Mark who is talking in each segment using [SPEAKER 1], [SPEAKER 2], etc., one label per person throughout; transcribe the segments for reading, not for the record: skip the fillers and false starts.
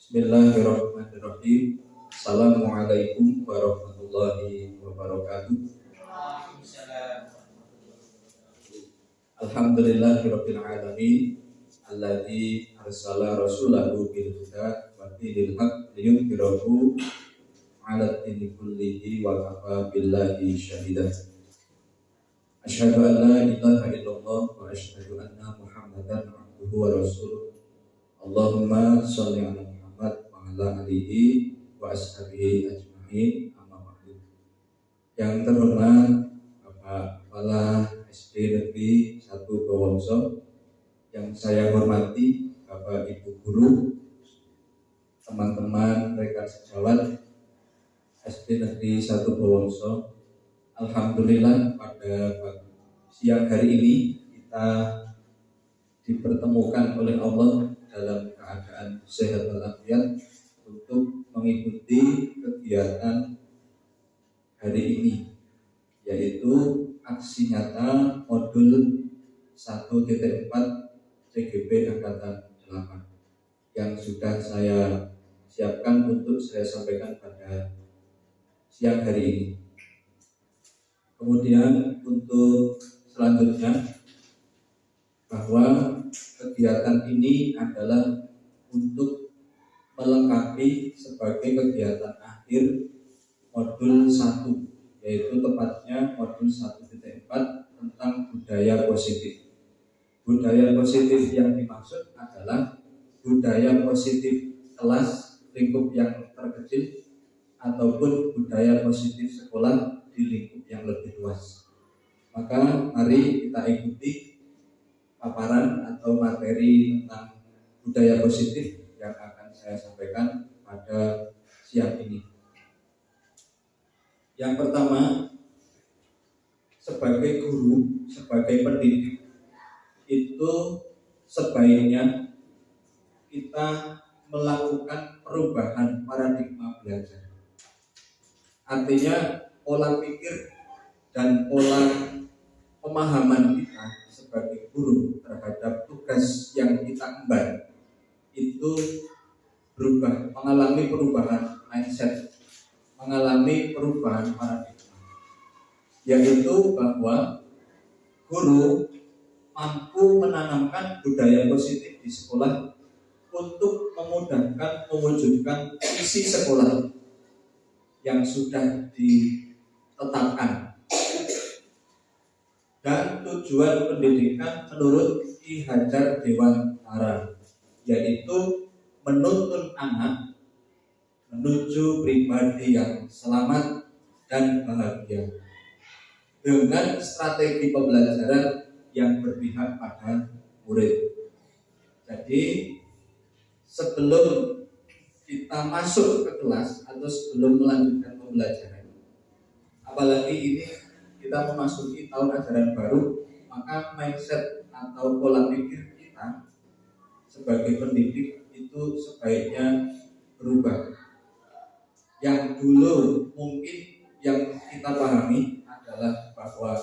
[SPEAKER 1] Bismillahirrahmanirrahim. Assalamualaikum warahmatullahi wabarakatuh. Alhamdulillahirabbil alamin alladzi arsala rasulahu bil huda wa dinil haqq liyudhhirahu 'ala dini kullihi wa kafa billahi shahida. Asyhadu an la ilaha illallah wa asyhadu anna Muhammadan abduhu wa rasuluh. Allahumma shalli ala Muhammad wa ala alihi wa ashabihi ajma'in, amma ba'du. Yang terhormat Bapak Kepala SD Negeri 1 Bowongso, yang saya hormati Bapak Ibu Guru, teman-teman rekan sejawat SD Negeri 1 Bowongso. Alhamdulillah pada siang hari ini kita dipertemukan oleh Allah dalam keadaan sehat walafiat untuk mengikuti kegiatan hari ini, yaitu aksi nyata modul 1.4 CGP Angkatan 8 yang sudah saya siapkan untuk saya sampaikan pada siang hari ini. Kemudian untuk selanjutnya, bahwa kegiatan ini adalah untuk melengkapi sebagai kegiatan akhir modul 1, yaitu tepatnya modul 1.4 tentang budaya positif. Budaya positif yang dimaksud adalah budaya positif kelas lingkup yang terkecil ataupun budaya positif sekolah di lingkup yang lebih luas. Maka mari kita ikuti paparan atau materi tentang budaya positif yang akan saya sampaikan pada siang ini. Yang pertama, sebagai guru, sebagai pendidik, itu sebaiknya kita melakukan perubahan paradigma belajar. Artinya pola pikir dan pola pemahaman kita sebagai guru terhadap tugas yang kita emban itu berubah, mengalami perubahan mindset, mengalami perubahan paradigma, yaitu bahwa guru mampu menanamkan budaya positif di sekolah untuk memudahkan mewujudkan visi sekolah yang sudah ditetapkan. Dan tujuan pendidikan menurut Ki Hajar Dewantara, yaitu menuntun anak menuju pribadi yang selamat dan bahagia dengan strategi pembelajaran yang berpihak pada murid. Jadi sebelum kita masuk ke kelas atau sebelum melanjutkan pembelajaran, apalagi ini kita memasuki tahun ajaran baru, maka mindset atau pola pikir kita sebagai pendidik itu sebaiknya berubah. Yang dulu mungkin yang kita pahami adalah bahwa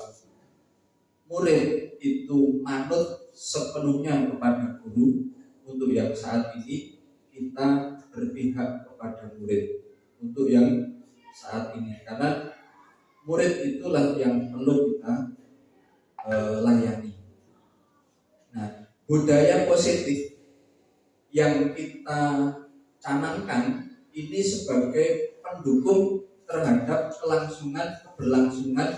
[SPEAKER 1] murid itu manut sepenuhnya kepada guru. Untuk yang saat ini kita berpihak kepada murid untuk yang saat ini, karena murid itulah yang perlu kita layani. Nah, budaya positif yang kita canangkan ini sebagai pendukung terhadap keberlangsungan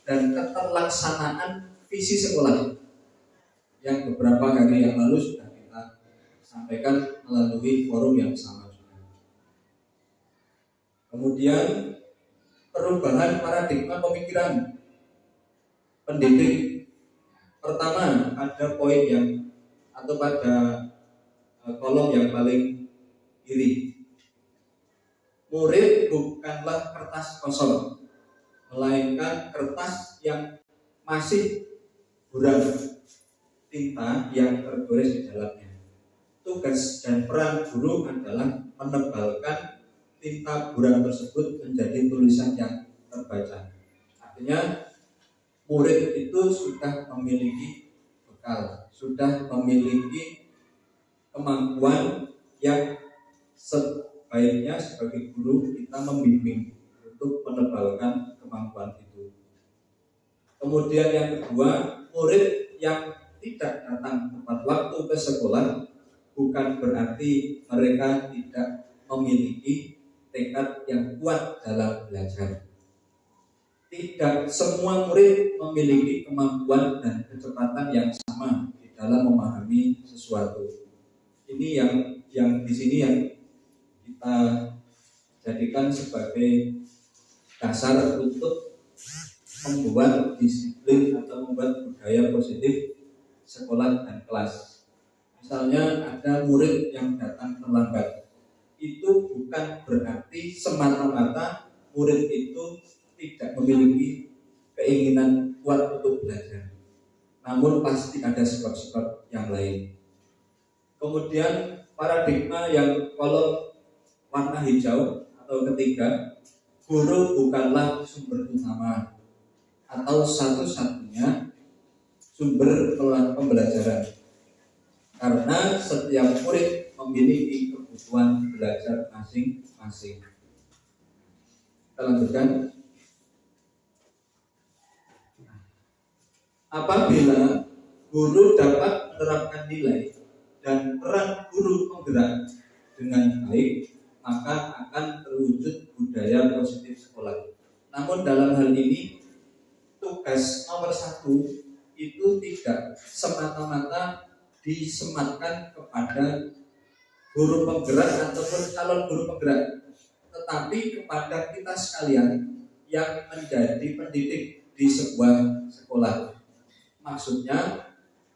[SPEAKER 1] dan keterlaksanaan visi sekolah yang beberapa hari yang lalu sudah kita sampaikan melalui forum yang sama juga. Kemudian perubahan paradigma pemikiran pendidik. Pertama, ada poin yang atau pada kolom yang paling kiri. Murid bukanlah kertas kosong, melainkan kertas yang masih buram tinta yang tergores di dalamnya. Tugas dan peran guru adalah menebalkan tinta buram tersebut menjadi tulisan yang terbaca. Artinya murid itu sudah memiliki bekal, sudah memiliki kemampuan yang sebaiknya sebagai guru kita membimbing untuk menebalkan kemampuan itu. Kemudian yang kedua, murid yang tidak datang tepat waktu ke sekolah bukan berarti mereka tidak memiliki tekad yang kuat dalam belajar. Tidak semua murid memiliki kemampuan dan kecepatan yang sama di dalam memahami sesuatu. Ini yang di sini yang kita jadikan sebagai dasar untuk membuat disiplin atau membuat budaya positif sekolah dan kelas. Misalnya ada murid yang datang terlambat, itu bukan berarti semata-mata murid itu tidak memiliki keinginan kuat untuk belajar, namun pasti ada sebab-sebab yang lain. Kemudian paradigma yang kalau warna hijau atau ketiga, guru bukanlah sumber utama atau satu-satunya sumber pembelajaran, karena setiap murid memiliki kebutuhan belajar masing-masing. Kita lanjutkan. Apabila guru dapat menerapkan nilai dan peran guru penggerak dengan baik, maka akan terwujud budaya positif sekolah. Namun dalam hal ini, tugas nomor 1 itu tidak semata-mata disematkan kepada guru penggerak ataupun calon guru penggerak, tetapi kepada kita sekalian yang menjadi pendidik di sebuah sekolah. Maksudnya,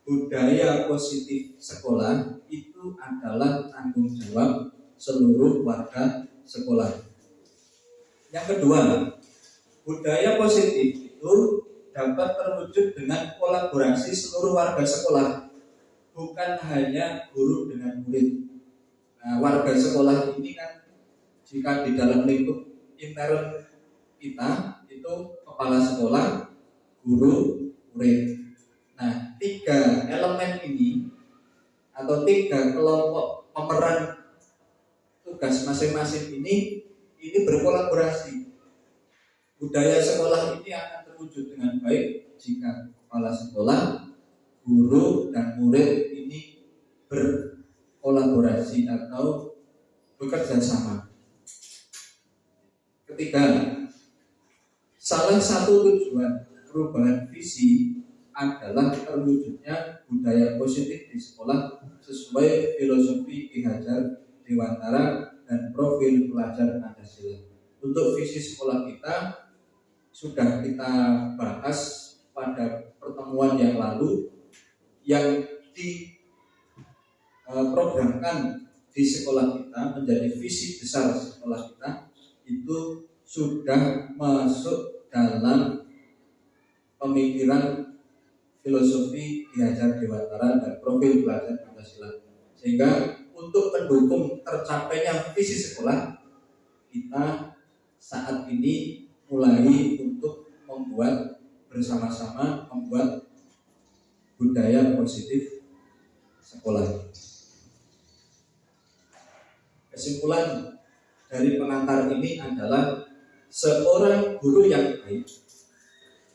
[SPEAKER 1] budaya positif sekolah itu adalah tanggung jawab seluruh warga sekolah. Yang kedua, budaya positif itu dapat terwujud dengan kolaborasi seluruh warga sekolah, bukan hanya guru dengan murid. Nah, warga sekolah ini kan jika di dalam lingkup intern kita itu kepala sekolah, guru, murid. Nah, 3 elemen ini atau 3 kelompok pemeran tugas masing-masing ini berkolaborasi. Budaya sekolah ini akan terwujud dengan baik jika kepala sekolah, guru, dan murid ini berkolaborasi atau bekerja sama. Ketiga, salah satu tujuan perubahan visi adalah terwujudnya budaya positif di sekolah sesuai filosofi Ki Hajar Dewantara dan profil pelajar Pancasila. Untuk visi sekolah kita sudah kita bahas pada pertemuan yang lalu, yang diprogramkan di sekolah kita menjadi visi besar sekolah kita itu sudah masuk dalam pemikiran filosofi Ki Hajar Dewantara dan profil pelajar Pancasila. Sehingga untuk mendukung tercapainya visi sekolah, kita saat ini mulai untuk membuat bersama-sama membuat budaya positif sekolah. Kesimpulan dari pengantar ini adalah seorang guru yang baik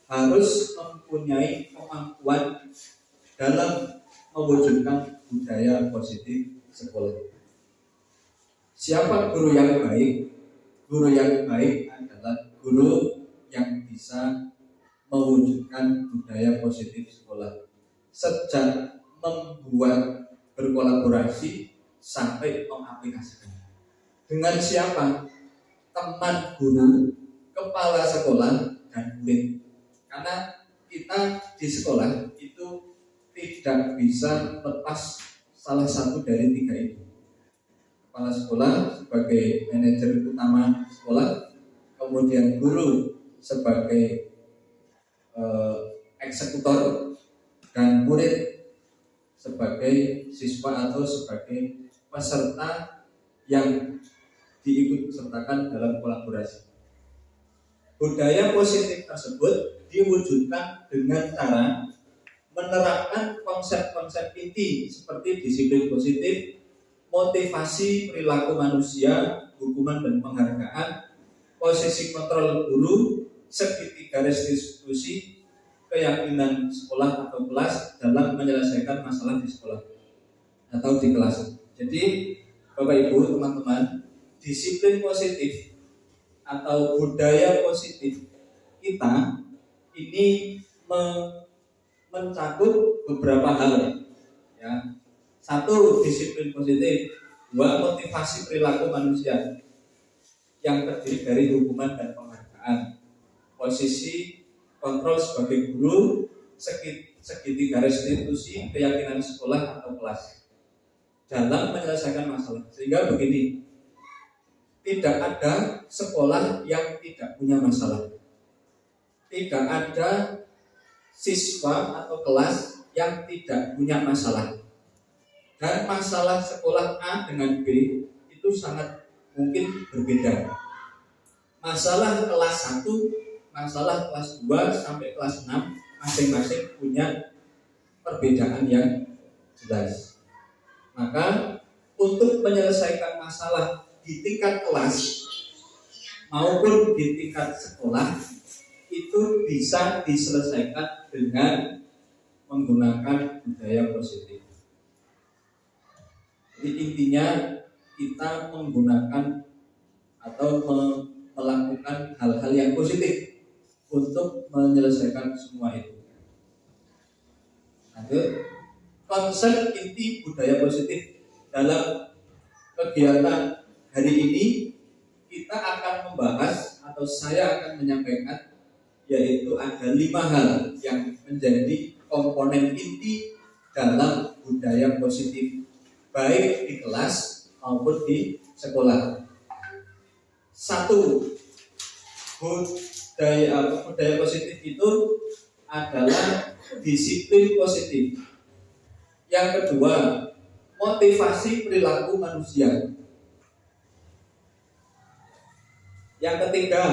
[SPEAKER 1] harus mempunyai kemampuan dalam mewujudkan budaya positif sekolah. Siapa guru yang baik? Guru yang baik adalah guru yang bisa mewujudkan budaya positif sekolah, sejak membuat berkolaborasi sampai mengaplikasikan. Dengan siapa? Teman guru, kepala sekolah, dan murid. Karena kita di sekolah itu tidak bisa lepas salah satu dari 3 itu. Kepala sekolah sebagai manajer utama sekolah, kemudian guru sebagai eksekutor, dan murid sebagai siswa atau sebagai peserta yang diikut sertakan dalam kolaborasi. Budaya positif tersebut diwujudkan dengan cara menerapkan konsep-konsep inti seperti disiplin positif, motivasi perilaku manusia, hukuman dan penghargaan, posisi kontrol guru, segitiga restitusi, keyakinan sekolah atau kelas dalam menyelesaikan masalah di sekolah atau di kelas. Jadi Bapak Ibu teman-teman, disiplin positif atau budaya positif kita ini mencakup beberapa hal, ya. Satu, disiplin positif. Dua, motivasi perilaku manusia yang terdiri dari hukuman dan penghargaan, posisi kontrol sebagai guru, segitiga restitusi, keyakinan sekolah atau kelas dalam menyelesaikan masalah. Sehingga begini, tidak ada sekolah yang tidak punya masalah, tidak ada siswa atau kelas yang tidak punya masalah. Dan masalah sekolah A dengan B itu sangat mungkin berbeda. Masalah kelas 1, masalah kelas 2 sampai kelas 6 masing-masing punya perbedaan yang jelas. Maka untuk menyelesaikan masalah di tingkat kelas maupun di tingkat sekolah itu bisa diselesaikan dengan menggunakan budaya positif. Jadi intinya kita menggunakan atau melakukan hal-hal yang positif untuk menyelesaikan semua itu. Lanjut, konsep inti budaya positif dalam kegiatan hari ini kita akan membahas atau saya akan menyampaikan, yaitu ada 5 hal yang menjadi komponen inti dalam budaya positif, baik di kelas maupun di sekolah. 1, budaya positif itu adalah disiplin positif. Yang kedua, motivasi perilaku manusia. Yang ketiga,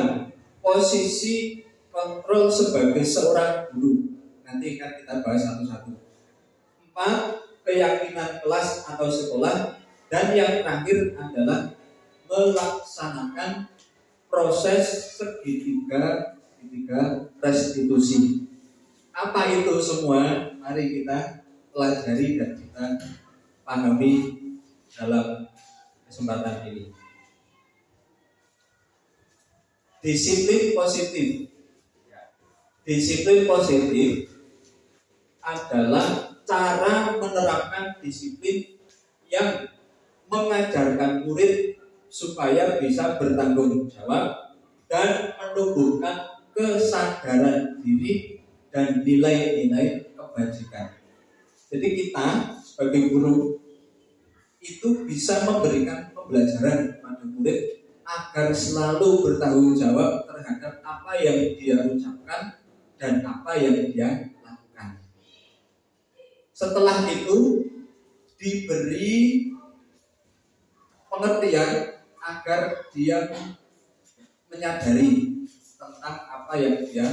[SPEAKER 1] posisi kontrol sebagai seorang guru. Nanti akan kita bahas satu-satu. 4, keyakinan kelas atau sekolah. Dan yang terakhir adalah melaksanakan proses segitiga restitusi. Apa itu semua? Mari kita pelajari dan kita pahami dalam kesempatan ini. Disiplin positif. Disiplin positif adalah cara menerapkan disiplin yang mengajarkan murid supaya bisa bertanggung jawab dan menumbuhkan kesadaran diri dan nilai-nilai kebajikan. Jadi kita sebagai guru itu bisa memberikan pembelajaran pada murid agar selalu bertanggung jawab terhadap apa yang dia ucapkan dan apa yang dia lakukan. Setelah itu diberi pengertian agar dia menyadari tentang apa yang dia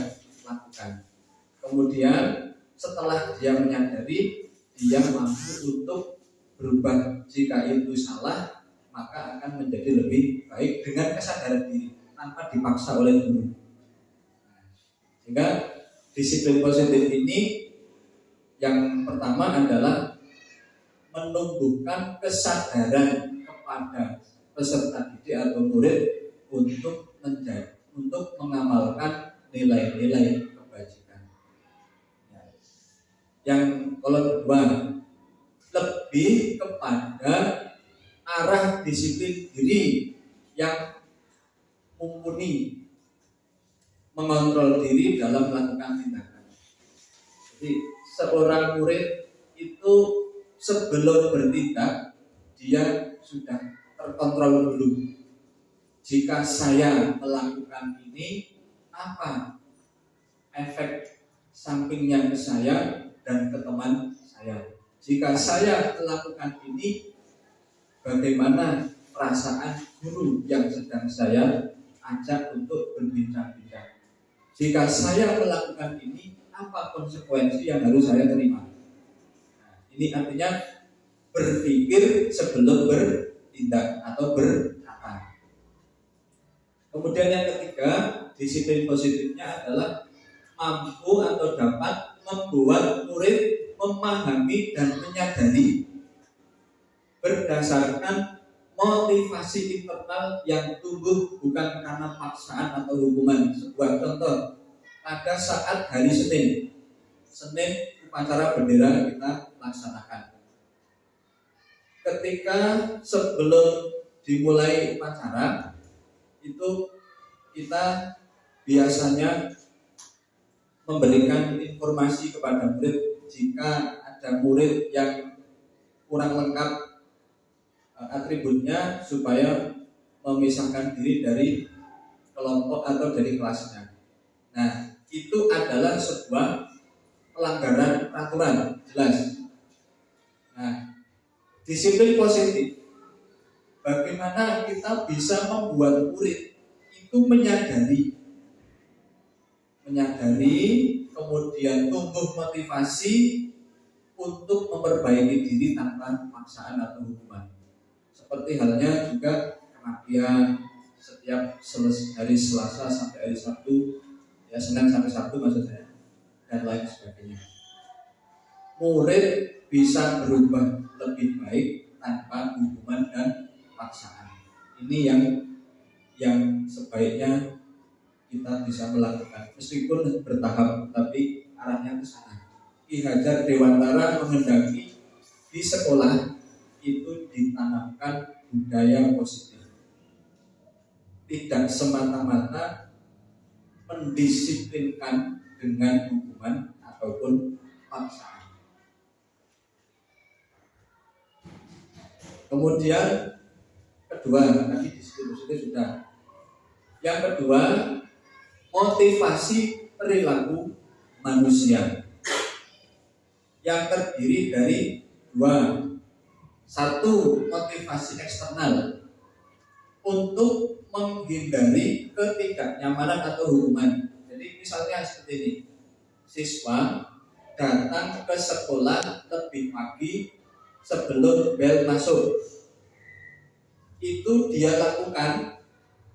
[SPEAKER 1] lakukan. Kemudian setelah dia menyadari, dia mampu untuk berubah. Jika itu salah, maka akan menjadi lebih baik dengan kesadaran diri tanpa dipaksa oleh guru. Sehingga disiplin positif ini yang pertama adalah menumbuhkan kesadaran kepada peserta didik atau murid untuk mengamalkan nilai-nilai kebajikan. Yang kalau kedua, lebih kepada arah disiplin diri yang mumpuni, mengontrol diri dalam melakukan tindakan. Jadi seorang murid itu sebelum bertindak dia sudah terkontrol dulu. Jika saya melakukan ini, apa efek sampingnya ke saya dan ke teman saya? Jika saya melakukan ini, bagaimana perasaan guru yang sedang saya ajak untuk berbincang-bincang? Jika saya melakukan ini, apa konsekuensi yang harus saya terima? Nah, ini artinya berpikir sebelum bertindak atau berkata. Kemudian yang ketiga, disiplin positifnya adalah mampu atau dapat membuat murid memahami dan menyadari berdasarkan motivasi internal yang tumbuh bukan karena paksaan atau hukuman. Sebuah contoh, pada saat hari Senin upacara bendera kita laksanakan. Ketika sebelum dimulai upacara itu kita biasanya memberikan informasi kepada murid jika ada murid yang kurang lengkap atributnya supaya memisahkan diri dari kelompok atau dari kelasnya. Nah, itu adalah sebuah pelanggaran peraturan, jelas. Nah, disiplin positif, bagaimana kita bisa membuat murid itu menyadari, kemudian tumbuh motivasi untuk memperbaiki diri tanpa paksaan atau hukuman. Seperti halnya juga kerapian setiap hari Selasa sampai hari Sabtu, ya Senin sampai Sabtu maksud saya, dan lain sebagainya. Murid bisa berubah lebih baik tanpa hukuman dan paksaan. Ini yang sebaiknya kita bisa melakukan, meskipun bertahap, tapi arahnya ke sana. Ki Hajar Dewantara menghendaki di sekolah itu ditanamkan budaya positif, tidak semata-mata mendisiplinkan dengan hukuman ataupun paksaan. Kemudian kedua, tadi disiplin positif sudah. Yang kedua, motivasi perilaku manusia yang terdiri dari dua. Satu, motivasi eksternal untuk menghindari ketidaknyamanan atau hukuman. Jadi misalnya seperti ini, siswa datang ke sekolah lebih pagi sebelum bel masuk. Itu dia lakukan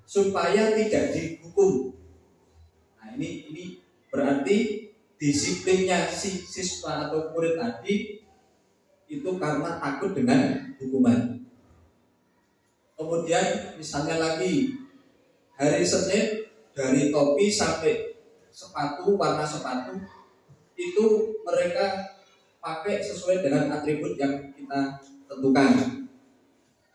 [SPEAKER 1] supaya tidak dihukum. Nah, ini berarti disiplinnya si siswa atau murid tadi itu karena takut dengan hukuman. Kemudian misalnya lagi hari Senin dari topi sampai sepatu, warna sepatu itu mereka pakai sesuai dengan atribut yang kita tentukan.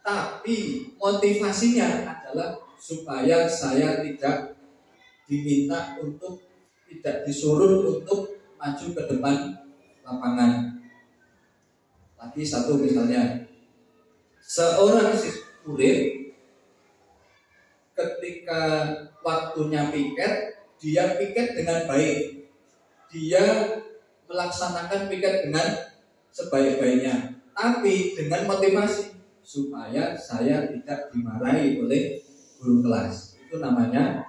[SPEAKER 1] Tapi motivasinya adalah supaya saya tidak diminta untuk, tidak disuruh untuk maju ke depan lapangan. Lagi satu misalnya, seorang murid ketika waktunya piket, dia piket dengan baik, dia melaksanakan piket dengan sebaik-baiknya, tapi dengan motivasi supaya saya tidak dimarahi oleh guru kelas. Itu namanya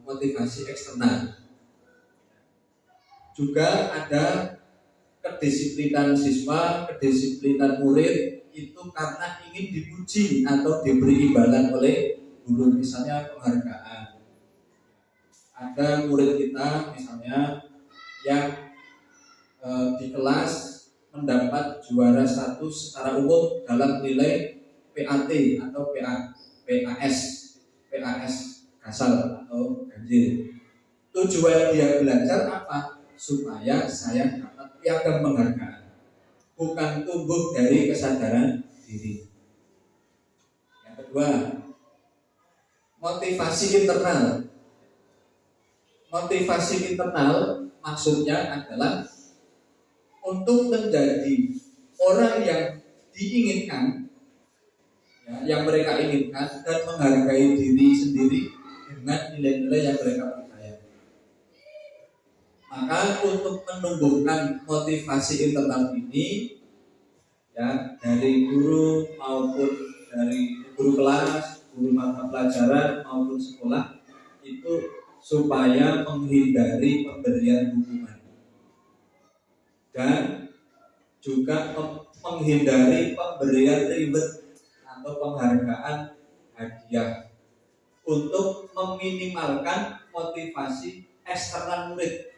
[SPEAKER 1] motivasi eksternal. Juga ada kedisiplinan siswa, kedisiplinan murid itu karena ingin dipuji atau diberi imbalan oleh guru, misalnya penghargaan. Ada murid kita misalnya yang di kelas mendapat juara 1 secara umum dalam nilai PAT atau PAS kasal atau ganjil. Tujuan dia belajar apa? Supaya saya dapat piagam penghargaan, bukan tumbuh dari kesadaran diri. Yang kedua, motivasi internal. Motivasi internal maksudnya adalah untuk menjadi orang yang diinginkan, ya, yang mereka inginkan, dan menghargai diri sendiri dengan nilai-nilai yang mereka percaya. Maka untuk menumbuhkan motivasi internal ini, ya, dari guru maupun dari guru kelas, guru mata pelajaran maupun sekolah, itu supaya menghindari pemberian hukuman dan juga menghindari pemberian reward atau penghargaan hadiah, untuk meminimalkan motivasi eksternal murid.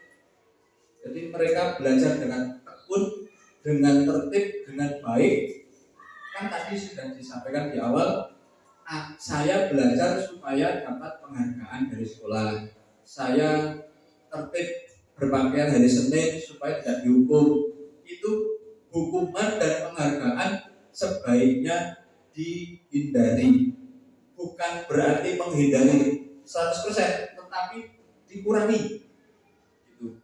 [SPEAKER 1] Jadi mereka belajar dengan tekun, dengan tertib, dengan baik. Kan tadi sudah disampaikan di awal, saya belajar supaya dapat penghargaan dari sekolah. Saya tertib berpakaian hari Senin supaya tidak dihukum. Itu hukuman dan penghargaan sebaiknya dihindari. Bukan berarti menghindari 100%, tetapi dikurangi. Gitu.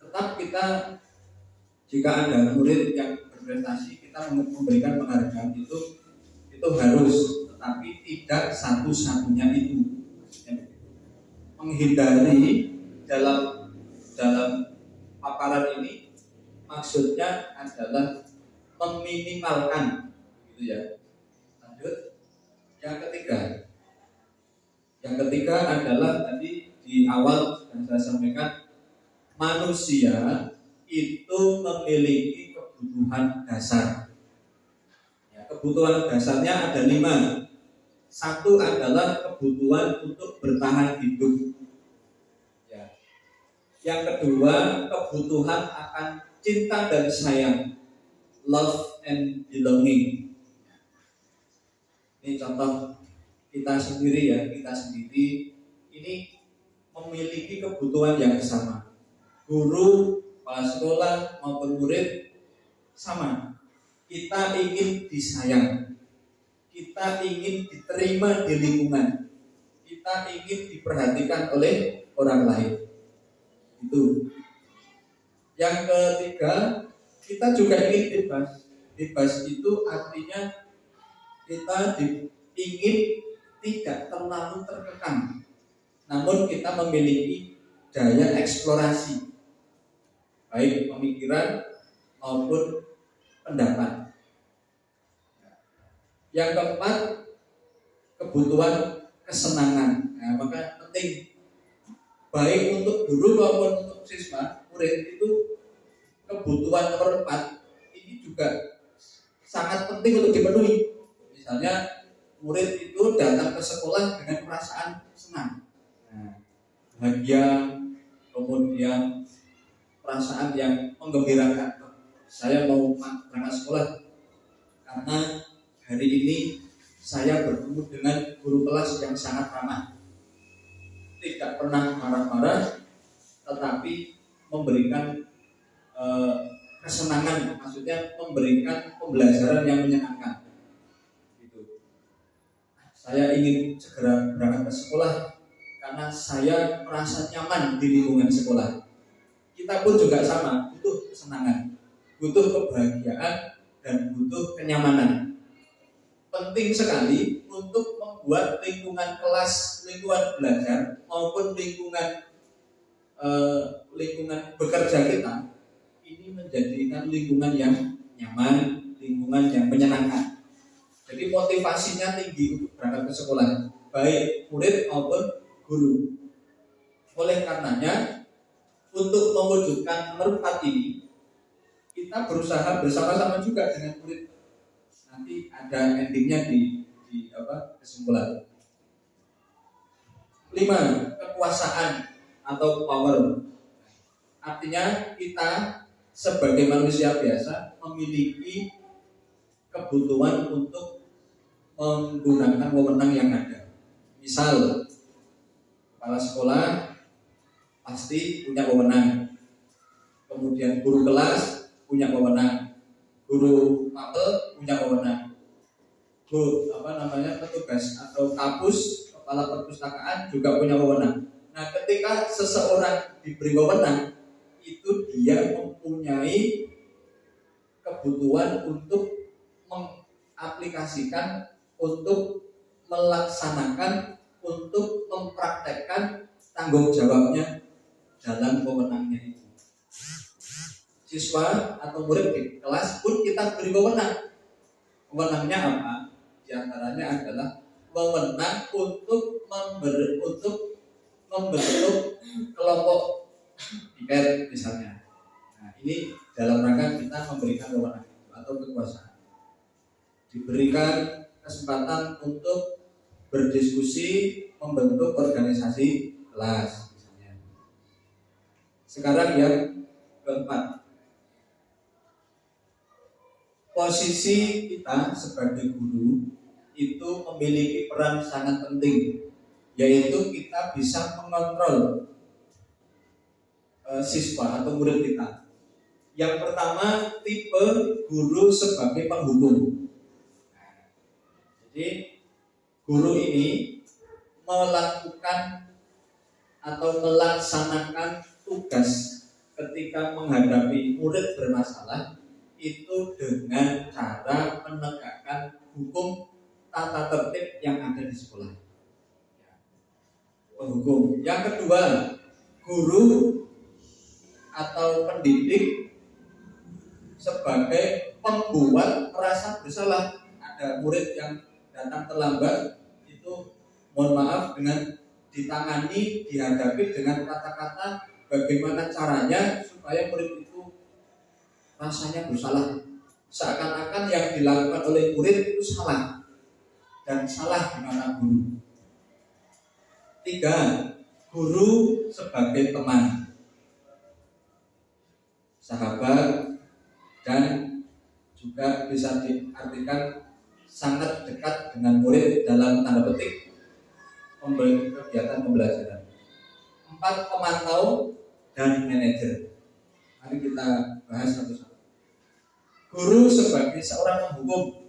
[SPEAKER 1] Tetap kita, jika ada murid yang berprestasi, kita memberikan penghargaan itu harus, tetapi tidak satu-satunya itu. Menghindari dalam paparan ini maksudnya adalah meminimalkan, gitu ya. Lanjut. Yang ketiga adalah tadi di awal yang saya sampaikan, manusia itu memiliki kebutuhan dasar. Ya, kebutuhan dasarnya ada 5. Satu adalah kebutuhan untuk bertahan hidup. Ya. Yang kedua, kebutuhan akan cinta dan sayang, love and belonging. Ini contoh kita sendiri ya, kita sendiri ini memiliki kebutuhan yang sama. Guru, kepala sekolah maupun murid sama. Kita ingin disayang, kita ingin diterima di lingkungan, kita ingin diperhatikan oleh orang lain. Itu. Yang ketiga, kita juga ingin bebas. Bebas itu artinya kita ingin tidak terlalu terkekang, namun kita memiliki daya eksplorasi, baik pemikiran maupun pendapat. Yang keempat, kebutuhan kesenangan. Nah, maka penting baik untuk guru maupun untuk siswa, murid itu kebutuhan nomor 4 ini juga sangat penting untuk dipenuhi. Misalnya murid itu datang ke sekolah dengan perasaan senang, bahagia, kemudian perasaan yang menggembirakan. Saya mau berangkat sekolah karena hari ini saya bertemu dengan guru kelas yang sangat ramah, tidak pernah marah-marah, tetapi memberikan kesenangan, maksudnya memberikan pembelajaran yang menyenangkan. Saya ingin segera berangkat ke sekolah karena saya merasa nyaman di lingkungan sekolah. Kita pun juga sama, butuh kesenangan, butuh kebahagiaan, dan butuh kenyamanan. Penting sekali untuk membuat lingkungan kelas, lingkungan belajar maupun lingkungan bekerja kita ini menjadikan lingkungan yang nyaman, lingkungan yang menyenangkan. Jadi motivasinya tinggi untuk berangkat ke sekolah, baik murid maupun guru. Oleh karenanya, untuk mewujudkan nomor 4 ini, kita berusaha bersama-sama juga dengan murid. Nanti ada endingnya di kesimpulan. 5. Kekuasaan atau power. Artinya kita sebagai manusia biasa memiliki kebutuhan untuk menggunakan wewenang yang ada. Misal, kepala sekolah pasti punya wewenang, kemudian guru kelas punya wewenang, guru mapel punya wewenang, petugas atau kapus, kepala perpustakaan juga punya wewenang. Nah, ketika seseorang diberi wewenang, itu dia mempunyai kebutuhan untuk mengaplikasikan, untuk melaksanakan, untuk mempraktekkan tanggung jawabnya dalam wewenangnya itu. Siswa atau murid di kelas pun kita beri wewenang. Wewenangnya apa? Di antaranya adalah wewenang untuk membentuk kelompok piket misalnya. Nah, ini dalam rangka kita memberikan wewenang. atau kekuasaan. Diberikan kesempatan untuk berdiskusi, membentuk organisasi kelas misalnya. Sekarang yang keempat, posisi kita sebagai guru itu memiliki peran sangat penting, yaitu kita bisa mengontrol siswa atau murid kita. Yang pertama, tipe guru sebagai penghukum. Jadi guru ini melakukan atau melaksanakan tugas ketika menghadapi murid bermasalah itu dengan cara menegakkan hukum tata tertib yang ada di sekolah. Penghukum. Yang kedua, guru atau pendidik sebagai pembuat merasa bersalah. Ada murid yang datang terlambat, itu mohon maaf dengan ditangani, dihadapi dengan kata-kata bagaimana caranya supaya murid itu rasanya bersalah. Seakan-akan yang dilakukan oleh murid itu salah, dan salah di mata guru. 3, guru sebagai teman, sahabat, dan juga bisa diartikan sangat dekat dengan murid dalam tanda petik kegiatan pembelajaran. 4, pemantau dan manajer. Mari kita bahas satu-satu. Guru sebagai seorang penghukum.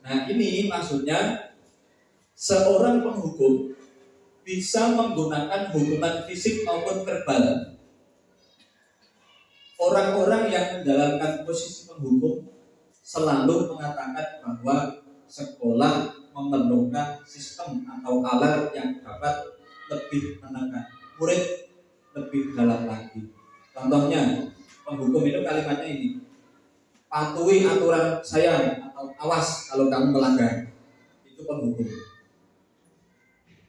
[SPEAKER 1] Nah, ini maksudnya seorang penghukum bisa menggunakan hukuman fisik maupun verbal. Orang-orang yang menjalankan posisi penghukum selalu mengatakan bahwa sekolah memerlukan sistem atau alat yang dapat lebih menekan murid lebih dalam lagi. Contohnya, penghukum itu kalimatnya ini: patuhi aturan saya atau awas kalau kamu melanggar. Itu penghukum.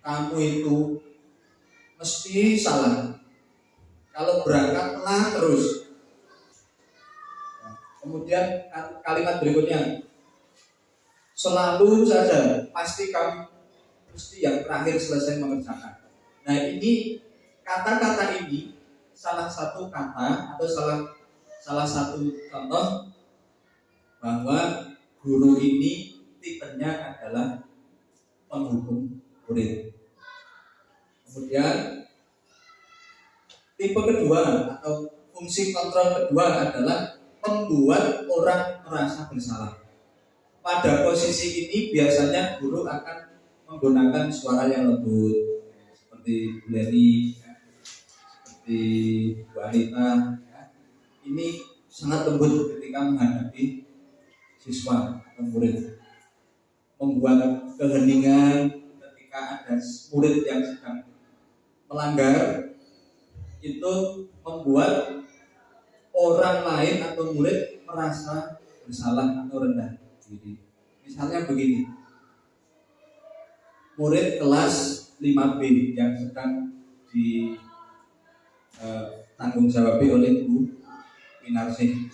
[SPEAKER 1] Kamu itu mesti salah. Kalau berangkat telah terus. Kemudian kalimat berikutnya, selalu saja pasti kamu mesti yang terakhir selesai mengerjakan. Nah, ini kata-kata ini salah satu kata atau salah satu contoh bahwa guru ini tipenya adalah penghukum murid. Kemudian tipe kedua atau fungsi kontrol kedua adalah membuat orang merasa bersalah. Pada posisi ini biasanya guru akan menggunakan suara yang lembut, seperti Bu Leni, seperti Bu Anita. Ini sangat lembut ketika menghadapi siswa atau murid. Membuat keheningan ketika ada murid yang sedang melanggar, itu membuat orang lain atau murid merasa bersalah atau rendah diri. Misalnya begini, murid kelas 5B yang sedang ditanggung jawabi oleh Bu Minarsih.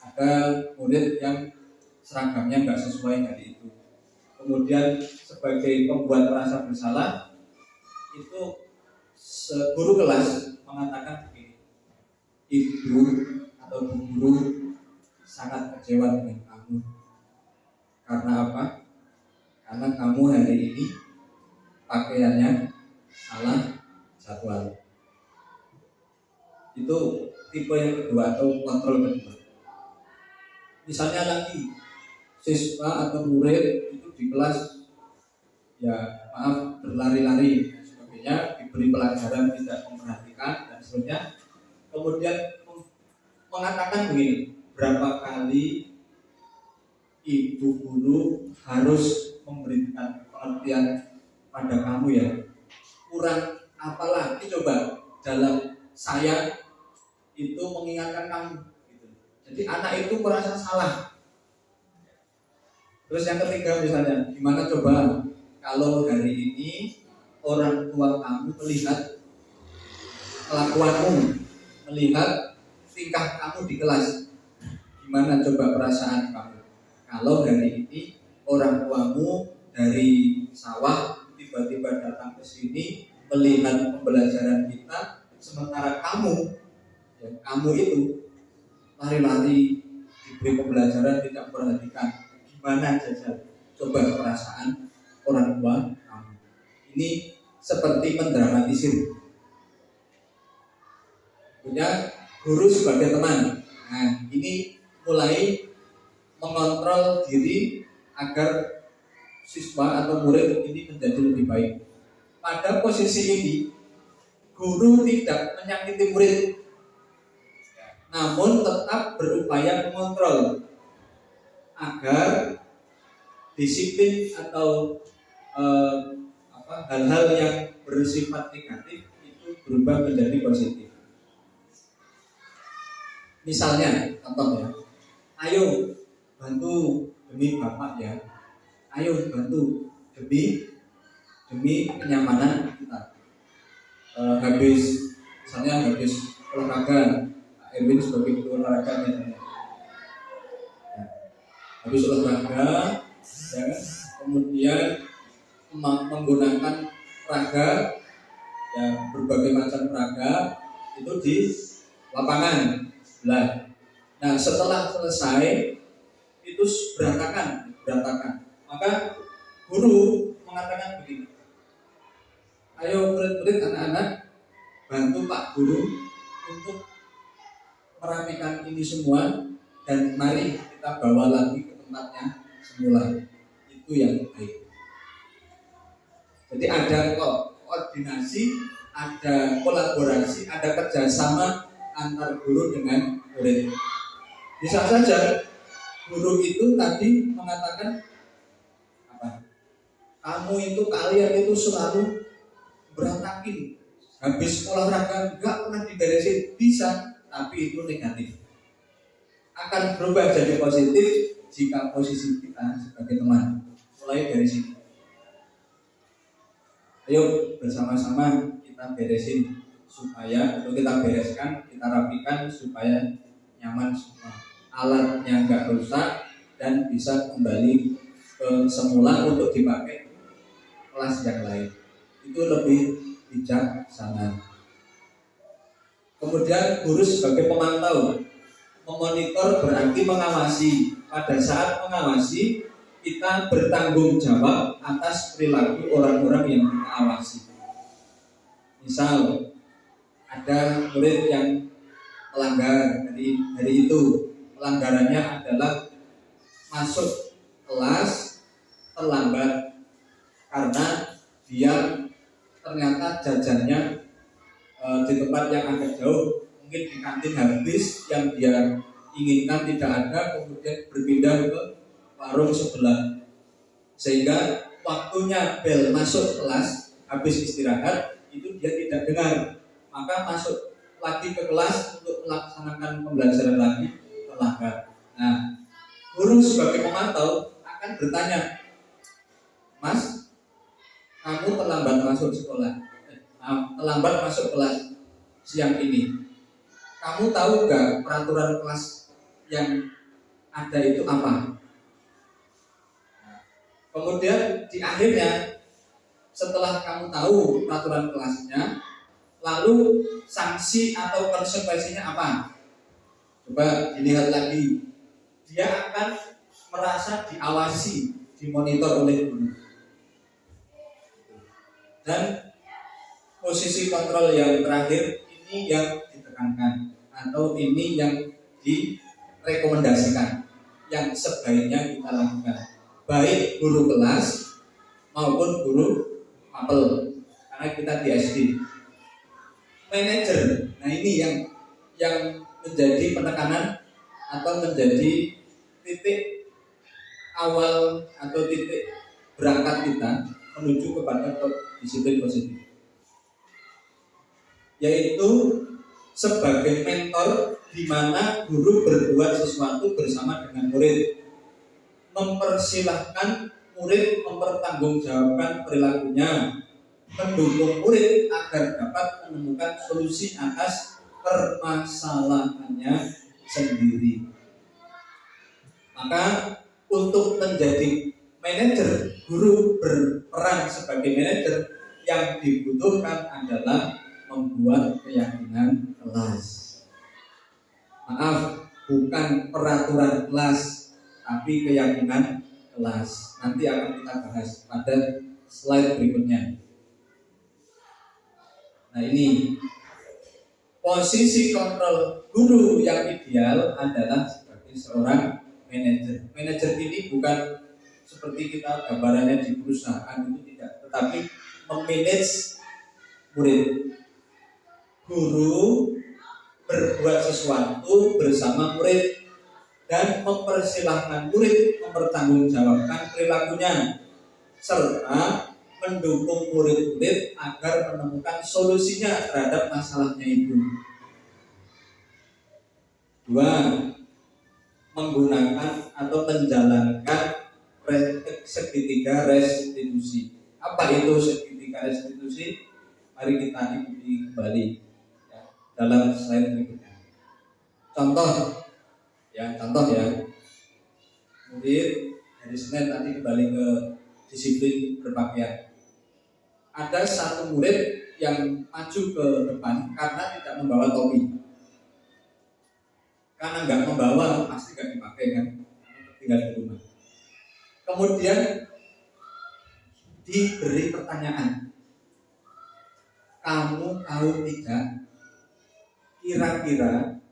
[SPEAKER 1] Ada murid yang seragamnya nggak sesuai hari itu. Kemudian sebagai pembuat merasa bersalah, itu guru kelas mengatakan begini, ibu atau bu guru sangat kecewa dengan kamu. Karena apa? Karena kamu hari ini pakaiannya salah jadwal. Itu tipe yang kedua atau kontrol kedua. Misalnya lagi siswa atau murid itu di kelas berlari-lari dan sebagainya, diberi pelajaran tidak memperhatikan dan sebagainya. Kemudian mengatakan begini, berapa kali ibu guru harus memberikan pengertian pada kamu ya, kurang apalagi coba dalam saya itu mengingatkan kamu gitu. Jadi anak itu merasa salah. Terus yang ketiga misalnya, gimana coba kalau hari ini orang tua kamu melihat kelakuanmu, melihat tingkah kamu di kelas, Gimana coba perasaan kamu kalau hari ini orang tuamu dari sawah tiba-tiba datang ke sini melihat pembelajaran kita, sementara kamu itu lari-lari diberi pembelajaran tidak perhatikan. Gimana saja coba perasaan orang tua kamu. Ini seperti mendramatisir. Punya guru sebagai teman. Nah, ini mulai mengontrol diri agar siswa atau murid ini menjadi lebih baik. Pada posisi ini, guru tidak menyakiti murid, namun tetap berupaya mengontrol agar disiplin atau hal-hal yang bersifat negatif itu berubah menjadi positif. Misalnya, contoh ya, ayo bantu demi bapak ya, ayo bantu demi kenyamanan kita. Habis olahraga, Erwin sebagai ketua olahraga misalnya. Habis olahraga, ya, kemudian menggunakan raga, ya, berbagai macam raga itu di lapangan. Nah, setelah selesai itu berantakan. Maka guru mengatakan begini, ayo murid-murid anak-anak bantu Pak Guru untuk merapikan ini semua dan mari kita bawa lagi ke tempatnya semula. Itu yang baik. Jadi ada koordinasi, ada kolaborasi, ada kerjasama antar guru dengan murid. Bisa saja guru itu tadi mengatakan apa? Kalian itu selalu berantakin. Habis olahraga nggak pernah diberesin, bisa, tapi itu negatif. Akan berubah jadi positif jika posisi kita sebagai teman. Mulai dari sini. Ayo bersama-sama kita beresin supaya atau kita bereskan, kita rapikan supaya nyaman semua. Alatnya nggak rusak dan bisa kembali ke semula untuk dipakai kelas yang lain. Itu lebih bijaksana. Kemudian guru sebagai pemantau, memonitor berarti mengawasi. Pada saat mengawasi, kita bertanggung jawab atas perilaku orang-orang yang kita awasi. Misal ada murid yang melanggar hari itu, pelanggarannya adalah masuk kelas terlambat karena dia ternyata jajannya di tempat yang agak jauh, mungkin di kantin habis, yang dia inginkan tidak ada, kemudian berpindah ke warung sebelah, sehingga waktunya bel masuk kelas habis istirahat itu dia tidak dengar, maka masuk lagi ke kelas untuk melaksanakan pembelajaran lagi terlambat. Nah, guru sebagai pemantau akan bertanya, Mas, kamu terlambat masuk kelas siang ini. Kamu tahu gak peraturan kelas yang ada itu apa? Kemudian di akhirnya, setelah kamu tahu peraturan kelasnya, lalu sanksi atau konsekuensinya apa? Coba dilihat lagi. Dia akan merasa diawasi, dimonitor oleh guru. Dan posisi kontrol yang terakhir ini yang ditekankan atau ini yang direkomendasikan, yang sebaiknya kita lakukan, baik guru kelas maupun guru mapel, karena kita di SD. Manajer, nah ini yang menjadi penekanan atau menjadi titik awal atau titik berangkat kita menuju kepada disiplin positif, yaitu sebagai mentor di mana guru berbuat sesuatu bersama dengan murid, mempersilahkan murid mempertanggungjawabkan perilakunya, mendukung murid agar dapat menemukan solusi atas permasalahannya sendiri. Maka untuk menjadi manajer, guru berperan sebagai manajer, yang dibutuhkan adalah membuat keyakinan kelas. Maaf, bukan peraturan kelas, tapi keyakinan kelas. Nanti akan kita bahas pada slide berikutnya. Nah, ini posisi kontrol guru yang ideal adalah sebagai seorang manajer. Manajer ini bukan seperti kita gambarannya di perusahaan, itu tidak, tetapi memanage murid. Guru berbuat sesuatu bersama murid dan mempersilahkan murid mempertanggungjawabkan perilakunya serta mendukung murid-murid agar menemukan solusinya terhadap masalahnya itu. 2. Menggunakan atau menjalankan segitiga restitusi. Apa itu segitiga restitusi? Mari kita ikuti kembali ya, dalam slide berikutnya. Contoh ya. Murid hari Senin tadi kembali ke disiplin berpakaian. Ada satu murid yang maju ke depan karena tidak membawa topi. Karena nggak membawa pasti nggak dipakai kan, tinggal di rumah. Kemudian diberi pertanyaan, kamu tahu tidak kira-kira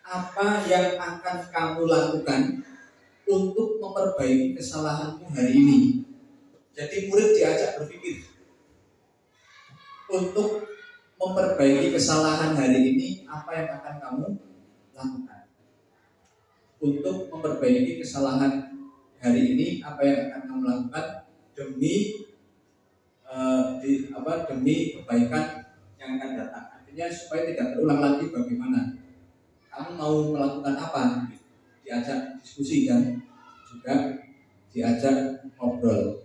[SPEAKER 1] apa yang akan kamu lakukan untuk memperbaiki kesalahanmu hari ini? Jadi murid diajak berpikir untuk memperbaiki kesalahan hari ini, apa yang akan kamu lakukan? Untuk memperbaiki kesalahan hari ini, apa yang akan kamu lakukan demi demi kebaikan yang akan datang? Artinya supaya tidak terulang lagi, bagaimana? Kamu mau melakukan apa? Diajak diskusi dan juga diajak ngobrol.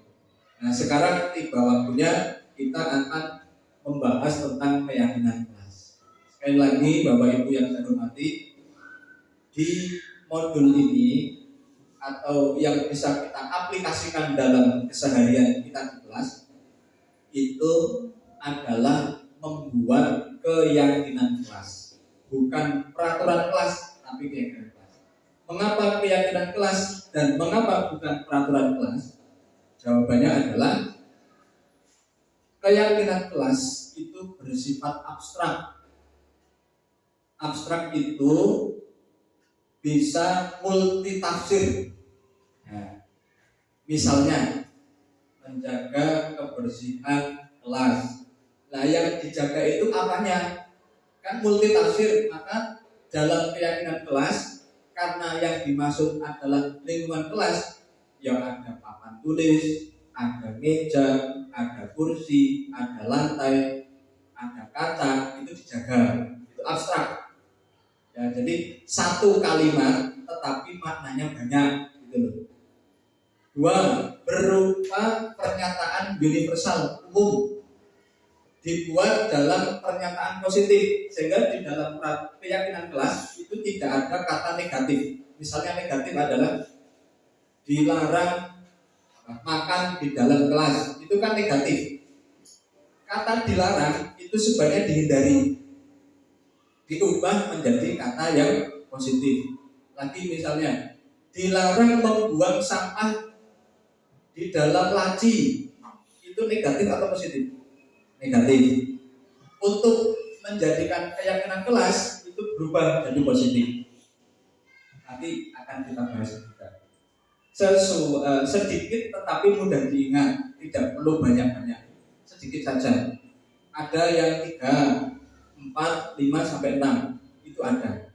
[SPEAKER 1] Nah, sekarang tiba waktunya kita akan membahas tentang keyakinan kelas. Sekali lagi Bapak Ibu yang saya hormati, di modul ini atau yang bisa kita aplikasikan dalam keseharian kita di kelas itu adalah membuat keyakinan kelas, bukan peraturan kelas tapi keyakinan kelas. Mengapa keyakinan kelas dan mengapa bukan peraturan kelas? Jawabannya adalah keyakinan kelas itu bersifat abstrak. Abstrak itu bisa multitafsir. Nah, misalnya menjaga kebersihan kelas. Nah, yang dijaga itu apanya? Kan multitafsir. Maka dalam keyakinan kelas, karena yang dimaksud adalah lingkungan kelas, yang ada papan tulis, ada meja, ada kursi, ada lantai, ada kaca, itu dijaga. Itu abstrak. Ya, jadi satu kalimat tetapi maknanya banyak, gitu loh. 2. Berupa pernyataan universal umum, dibuat dalam pernyataan positif, sehingga di dalam keyakinan kelas itu tidak ada kata negatif. Misalnya negatif adalah dilarang makan di dalam kelas, itu kan negatif. Kata dilarang itu sebaiknya dihindari, diubah menjadi kata yang positif. Lagi misalnya dilarang membuang sampah di dalam laci, itu negatif atau positif? Negatif. Untuk menjadikan keyakinan kelas itu berubah jadi positif. Nanti akan kita bahas juga. Sedikit tetapi mudah diingat, tidak perlu banyak-banyak, sedikit saja. Ada yang 3, 4, 5 sampai 6 itu ada.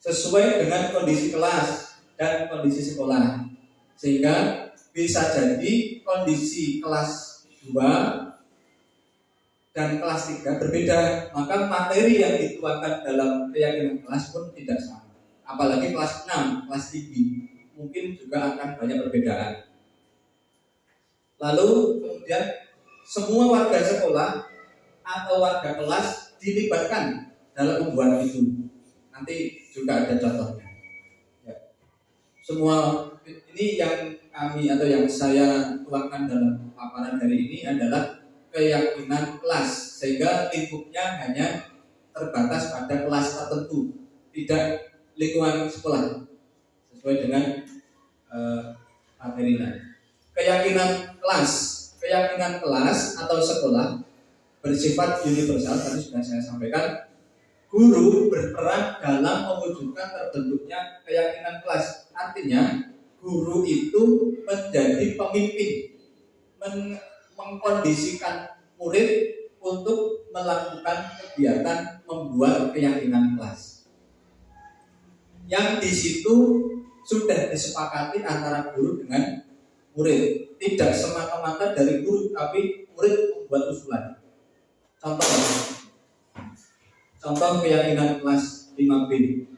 [SPEAKER 1] Sesuai dengan kondisi kelas dan kondisi sekolah, sehingga bisa jadi kondisi kelas 2 dan kelas 3 berbeda, maka materi yang dituangkan dalam keyakinan kelas pun tidak sama. Apalagi kelas 6, kelas tinggi, mungkin juga akan banyak perbedaan. Lalu kemudian semua warga sekolah atau warga kelas dilibatkan dalam pembuatan itu. Nanti juga ada contohnya. Ya. semua ini yang kami atau yang saya tuangkan dalam paparan hari ini adalah keyakinan kelas, sehingga lingkupnya hanya terbatas pada kelas tertentu, tidak lingkungan sekolah sesuai dengan materi lain. Keyakinan kelas atau sekolah bersifat universal, tadi sudah saya sampaikan. Guru berperan dalam mewujudkan terbentuknya keyakinan kelas. Artinya guru itu menjadi pemimpin, mengkondisikan murid untuk melakukan kegiatan membuat keyakinan kelas. Yang di situ sudah disepakati antara guru dengan murid, tidak semata-mata dari guru, tapi murid membuat usulan. Contoh keyakinan kelas 5B ini,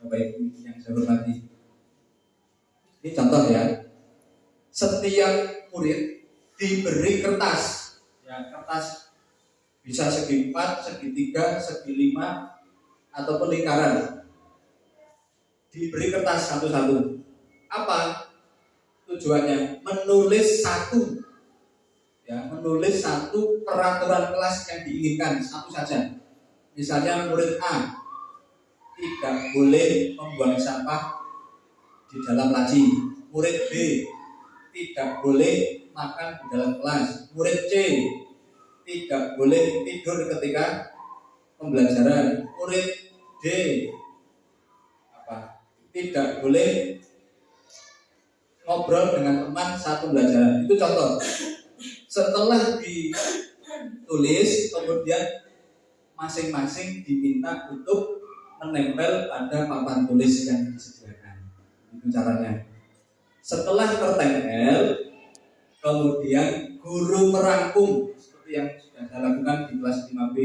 [SPEAKER 1] Bapak Ibu yang saya hormati. Ini contoh ya. Setiap murid diberi kertas, ya kertas bisa segi 4, segi 3, segi 5 ataupun lingkaran. Diberi kertas satu-satu. Apa tujuannya? Menulis satu peraturan kelas yang diinginkan, satu saja. Misalnya murid A tidak boleh membuang sampah di dalam laci. Murid B tidak boleh makan di dalam kelas. Murid C tidak boleh tidur ketika pembelajaran. Murid D tidak boleh ngobrol dengan teman saat pembelajaran. Itu contoh. Setelah ditulis, kemudian masing-masing diminta untuk menempel pada papan tulis yang disediakan. Itu caranya. Setelah tertempel, kemudian guru merangkum seperti yang sudah saya lakukan di kelas 5B.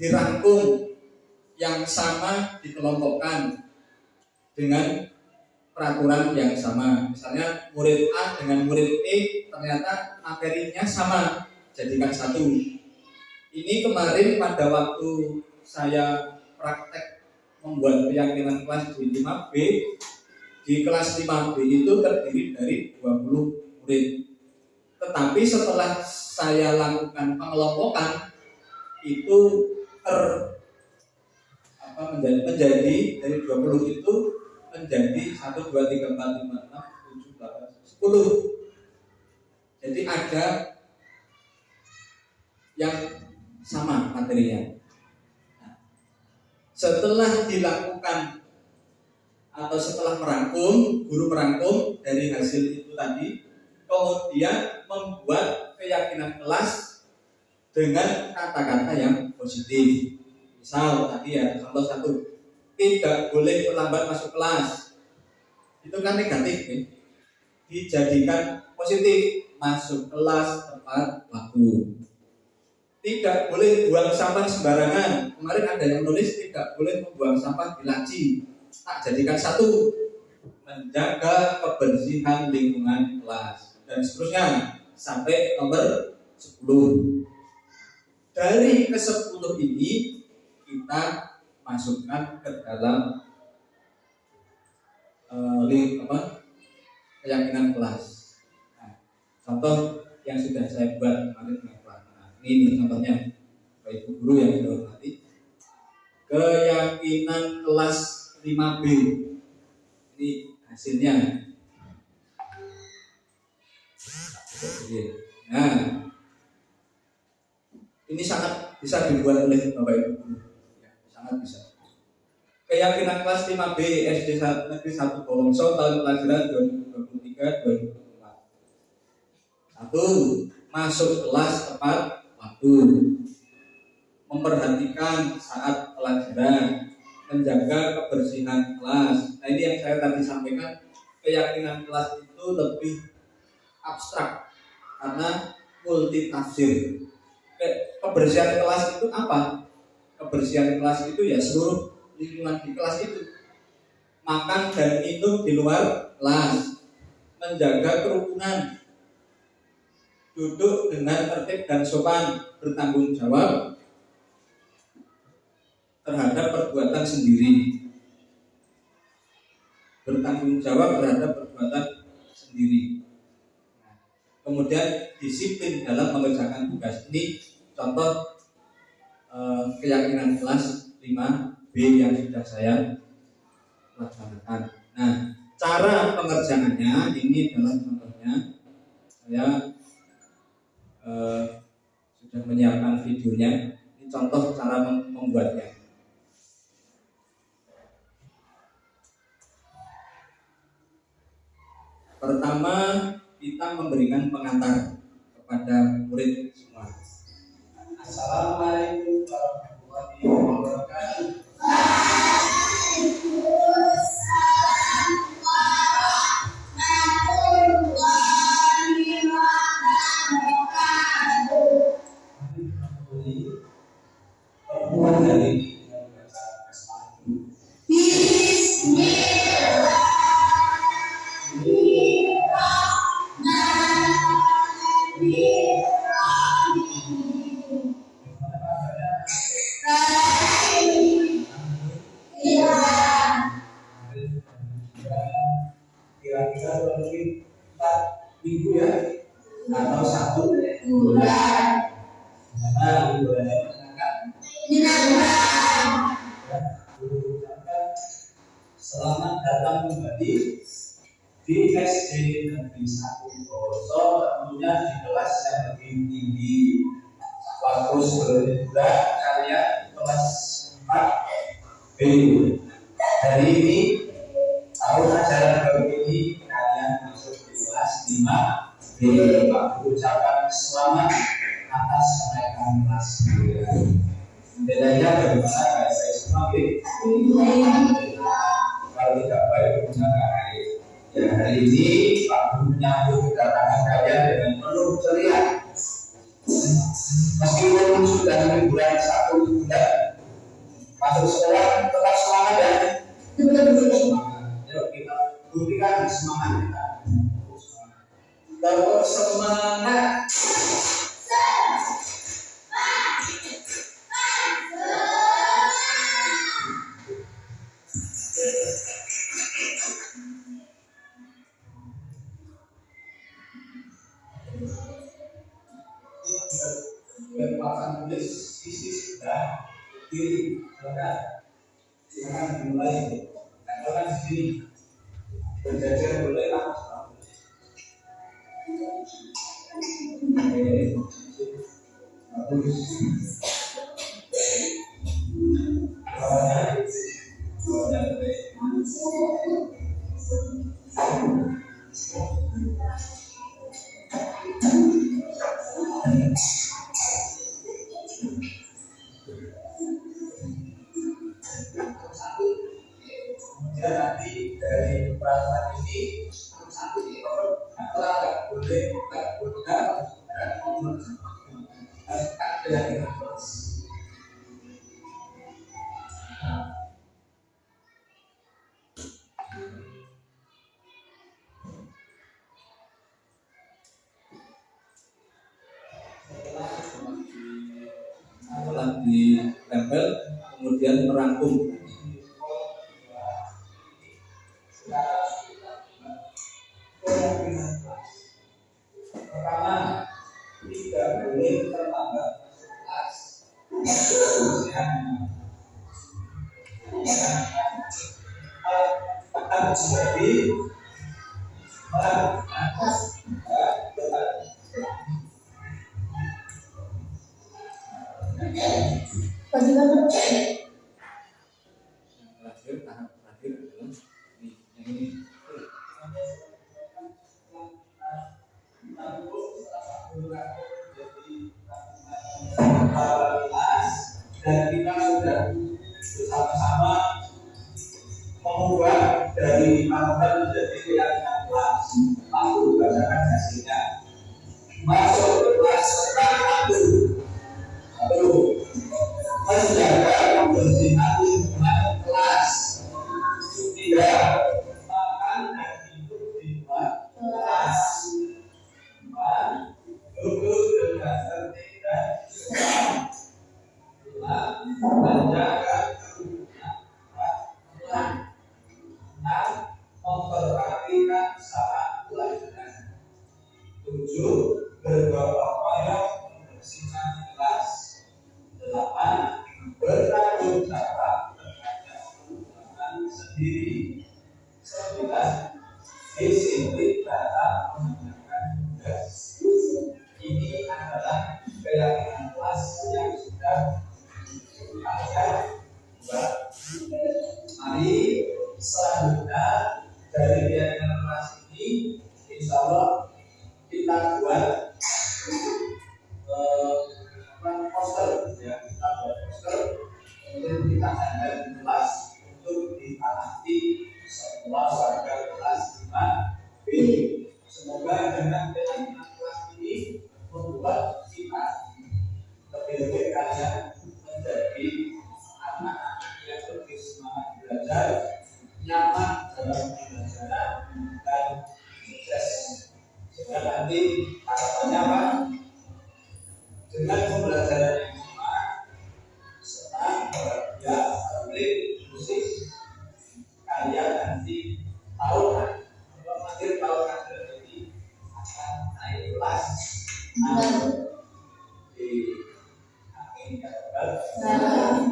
[SPEAKER 1] Dirangkum yang sama dikelompokkan dengan peraturan yang sama. Misalnya murid A dengan murid E ternyata materinya sama, jadikan satu. Ini kemarin pada waktu saya praktek membuat keyakinan kelas di 5B, di kelas 5B itu terdiri dari 20 murid. Tetapi setelah saya lakukan pengelompokan, itu menjadi dari 20 itu menjadi 1, 2, 3, 4, 5, 6, 7, 8, 10. Jadi ada yang sama materinya. Setelah dilakukan atau setelah merangkum, guru merangkum dari hasil itu tadi, kemudian membuat keyakinan kelas dengan kata-kata yang positif. Misal tadi ya, contoh 1, tidak boleh terlambat masuk kelas. Itu kan negatif nih. Dijadikan positif, masuk kelas tepat waktu. Tidak boleh buang sampah sembarangan. Kemarin ada yang nulis tidak boleh membuang sampah di laci. Tak jadikan 1, menjaga kebersihan lingkungan kelas, dan seterusnya sampai nomor 10. Dari ke-10 ini kita masukkan ke dalam keyakinan kelas. Nah, contoh yang sudah saya buat kemarin dengan ini contohnya, Bapak Ibu guru yang saya hormati. Keyakinan kelas 5B. Ini hasilnya. Nah, ini sangat bisa dibuat oleh Bapak Ibu guru. Ya, sangat bisa. Keyakinan kelas 5B SD Negeri 1 Bolongso tahun pelajaran 2023-2024. 1. Masuk kelas tepat waktu, memperhatikan saat pelajaran, menjaga kebersihan kelas. Nah, ini yang saya tadi sampaikan, keyakinan kelas itu lebih abstrak karena multi tafsir. Kebersihan kelas itu apa? Kebersihan kelas itu ya seluruh lingkungan di kelas itu. Makan dan minum di luar kelas, menjaga kerukunan, duduk dengan tertib dan sopan, bertanggung jawab terhadap perbuatan sendiri, bertanggung jawab terhadap perbuatan sendiri. Kemudian disiplin dalam mengerjakan tugas. Ini contoh keyakinan kelas 5B yang sudah saya laksanakan. Nah, cara pengerjaannya ini dalam contohnya saya sudah menyiapkan videonya. Ini contoh cara membuatnya. Pertama, kita memberikan pengantar kepada murid semua. Assalamualaikum warahmatullahi wabarakatuh. Kira-kira mungkin 4 minggu ya, atau 1 bulan. Karena bulannya selamat datang kembali di SD Negeri 1 Boso, tentunya di kelas yang lebih tinggi. Waktu sebelumnya kalian kelas 4B. Hari ini tahun ajaran baru ini kalian masuk di kelas 5B. Aku ucapkan selamat atas kenaikan kelas. Bedanya bagaimana guys? Saya semua kalau tidak baik menggunakan air. Ya, hari ini Pak Guru menyambut kedatangan kalian dengan penuh ceria. Meskipun sudah liburan 1 bulan, masuk sekolah tetap semangat ya. Yuk kita buktikan semangat kita. Tetap semangat. Berpasangan tulis sisi sebelah kiri, silakan dimulai. Silakan di sini berjajar boleh langsung. Kemudian nanti dari perasaan ini satu agak boleh dan nomor setelah ditempel kemudian merangkum. Pertama, tidak boleh terlambat kelas. Jadi tahap terakhir adalah ini. Dan kita sudah bersama-sama mengubah dari manual menjadi keyakinan kelas. Lalu bacakan hasilnya. Masuk kelas satu. Menjaga kebersihan lingkungan kelas. 3. Makan dan minum di luar kelas. 4. Duduk dengan tertib dan sopan. 5. Menjaga kebersihan kelas. 6.
[SPEAKER 2] 7. Bergotong membersihkan kelas. 8. Bertanggung jawab terhadap perbuatan sendiri. 9. Disiplin dalam mengerjakan tugas. Ini adalah keyakinan kelas yang sudah ada. Mari selanjutnya dari keyakinan kelas ini, insya Allah kita buat poster, ya, kita buat poster, kemudian kita ada di kelas untuk diamati semua warga kelas 5B. Semoga dengan keyakinan kelas ini membuat kita lebih kalian menjadi anak-anak yang lebih semangat belajar, nyaman dalam pembelajaran, dan sukses. Sehingga nanti harapannya apa? Dengan pembelajaran yang semangat, senang, bahagia, terlibat musik, kalian nanti tahunan kalau akhir tahun ini akan naik kelas di akhir Januari.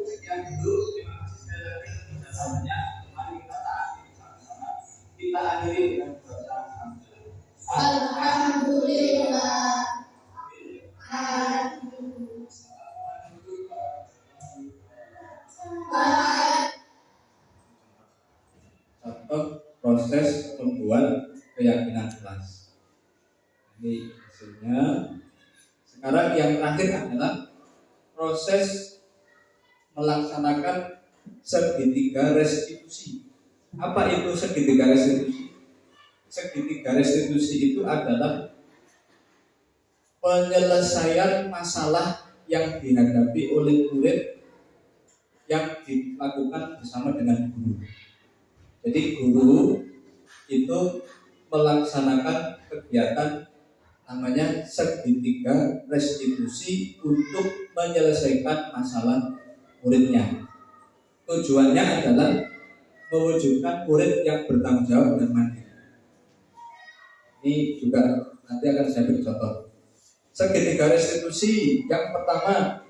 [SPEAKER 2] Sekian dulu, terima kasih sekali lagi kerjasamanya. Mari kita taati sama-sama. Kita akhiri dengan doa alhamdulillah.
[SPEAKER 1] Contoh proses pembuat keyakinan kelas. Ini hasilnya. Sekarang yang terakhir adalah proses melaksanakan segitiga restitusi. Apa itu segitiga restitusi? Segitiga restitusi itu adalah penyelesaian masalah yang dihadapi oleh murid yang dilakukan bersama dengan guru. Jadi guru itu melaksanakan kegiatan namanya segitiga restitusi untuk menyelesaikan masalah muridnya. Tujuannya adalah mewujudkan murid yang bertanggung jawab dan mandiri. Ini juga nanti akan saya beri contoh. Segitiga restitusi yang pertama,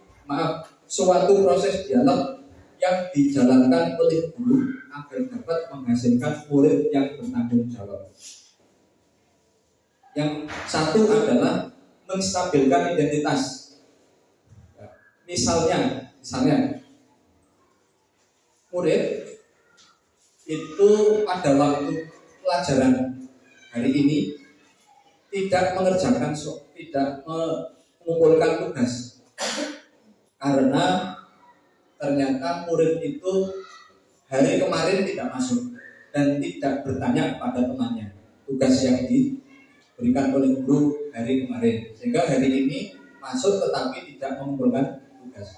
[SPEAKER 1] suatu proses dialog yang dijalankan oleh guru agar dapat menghasilkan murid yang bertanggung jawab. Yang satu adalah menstabilkan identitas. Misalnya murid itu pada waktu pelajaran hari ini tidak mengumpulkan tugas karena ternyata murid itu hari kemarin tidak masuk dan tidak bertanya pada temannya tugas yang diberikan oleh guru hari kemarin, sehingga hari ini masuk tetapi tidak mengumpulkan tugas.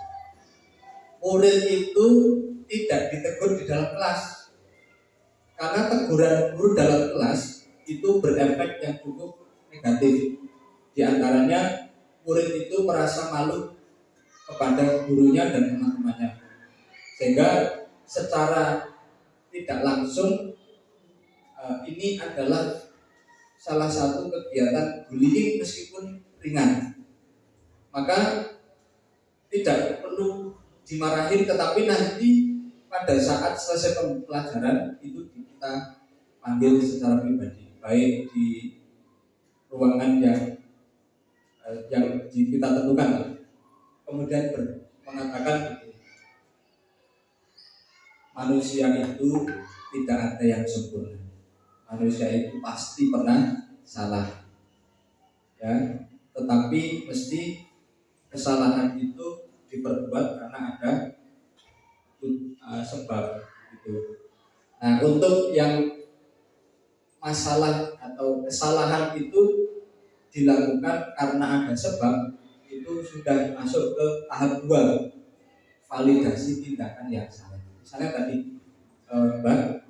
[SPEAKER 1] Murid itu tidak ditegur di dalam kelas karena teguran guru dalam kelas itu berefek yang cukup negatif. Di antaranya murid itu merasa malu kepada gurunya dan teman-temannya, sehingga secara tidak langsung ini adalah salah satu kegiatan bullying meskipun ringan. Maka tidak perlu dimarahin, tetapi nanti pada saat selesai pembelajaran itu kita panggil secara pribadi, baik di ruangan yang kita tentukan. Kemudian mengatakan manusia itu tidak ada yang sempurna. Manusia itu pasti pernah salah, ya. Tetapi mesti kesalahan itu diperbuat karena ada sebab itu. Nah, untuk yang masalah atau kesalahan itu dilakukan karena ada sebab, itu sudah masuk ke tahap 2, validasi tindakan yang salah. Misalnya tadi, Mbak,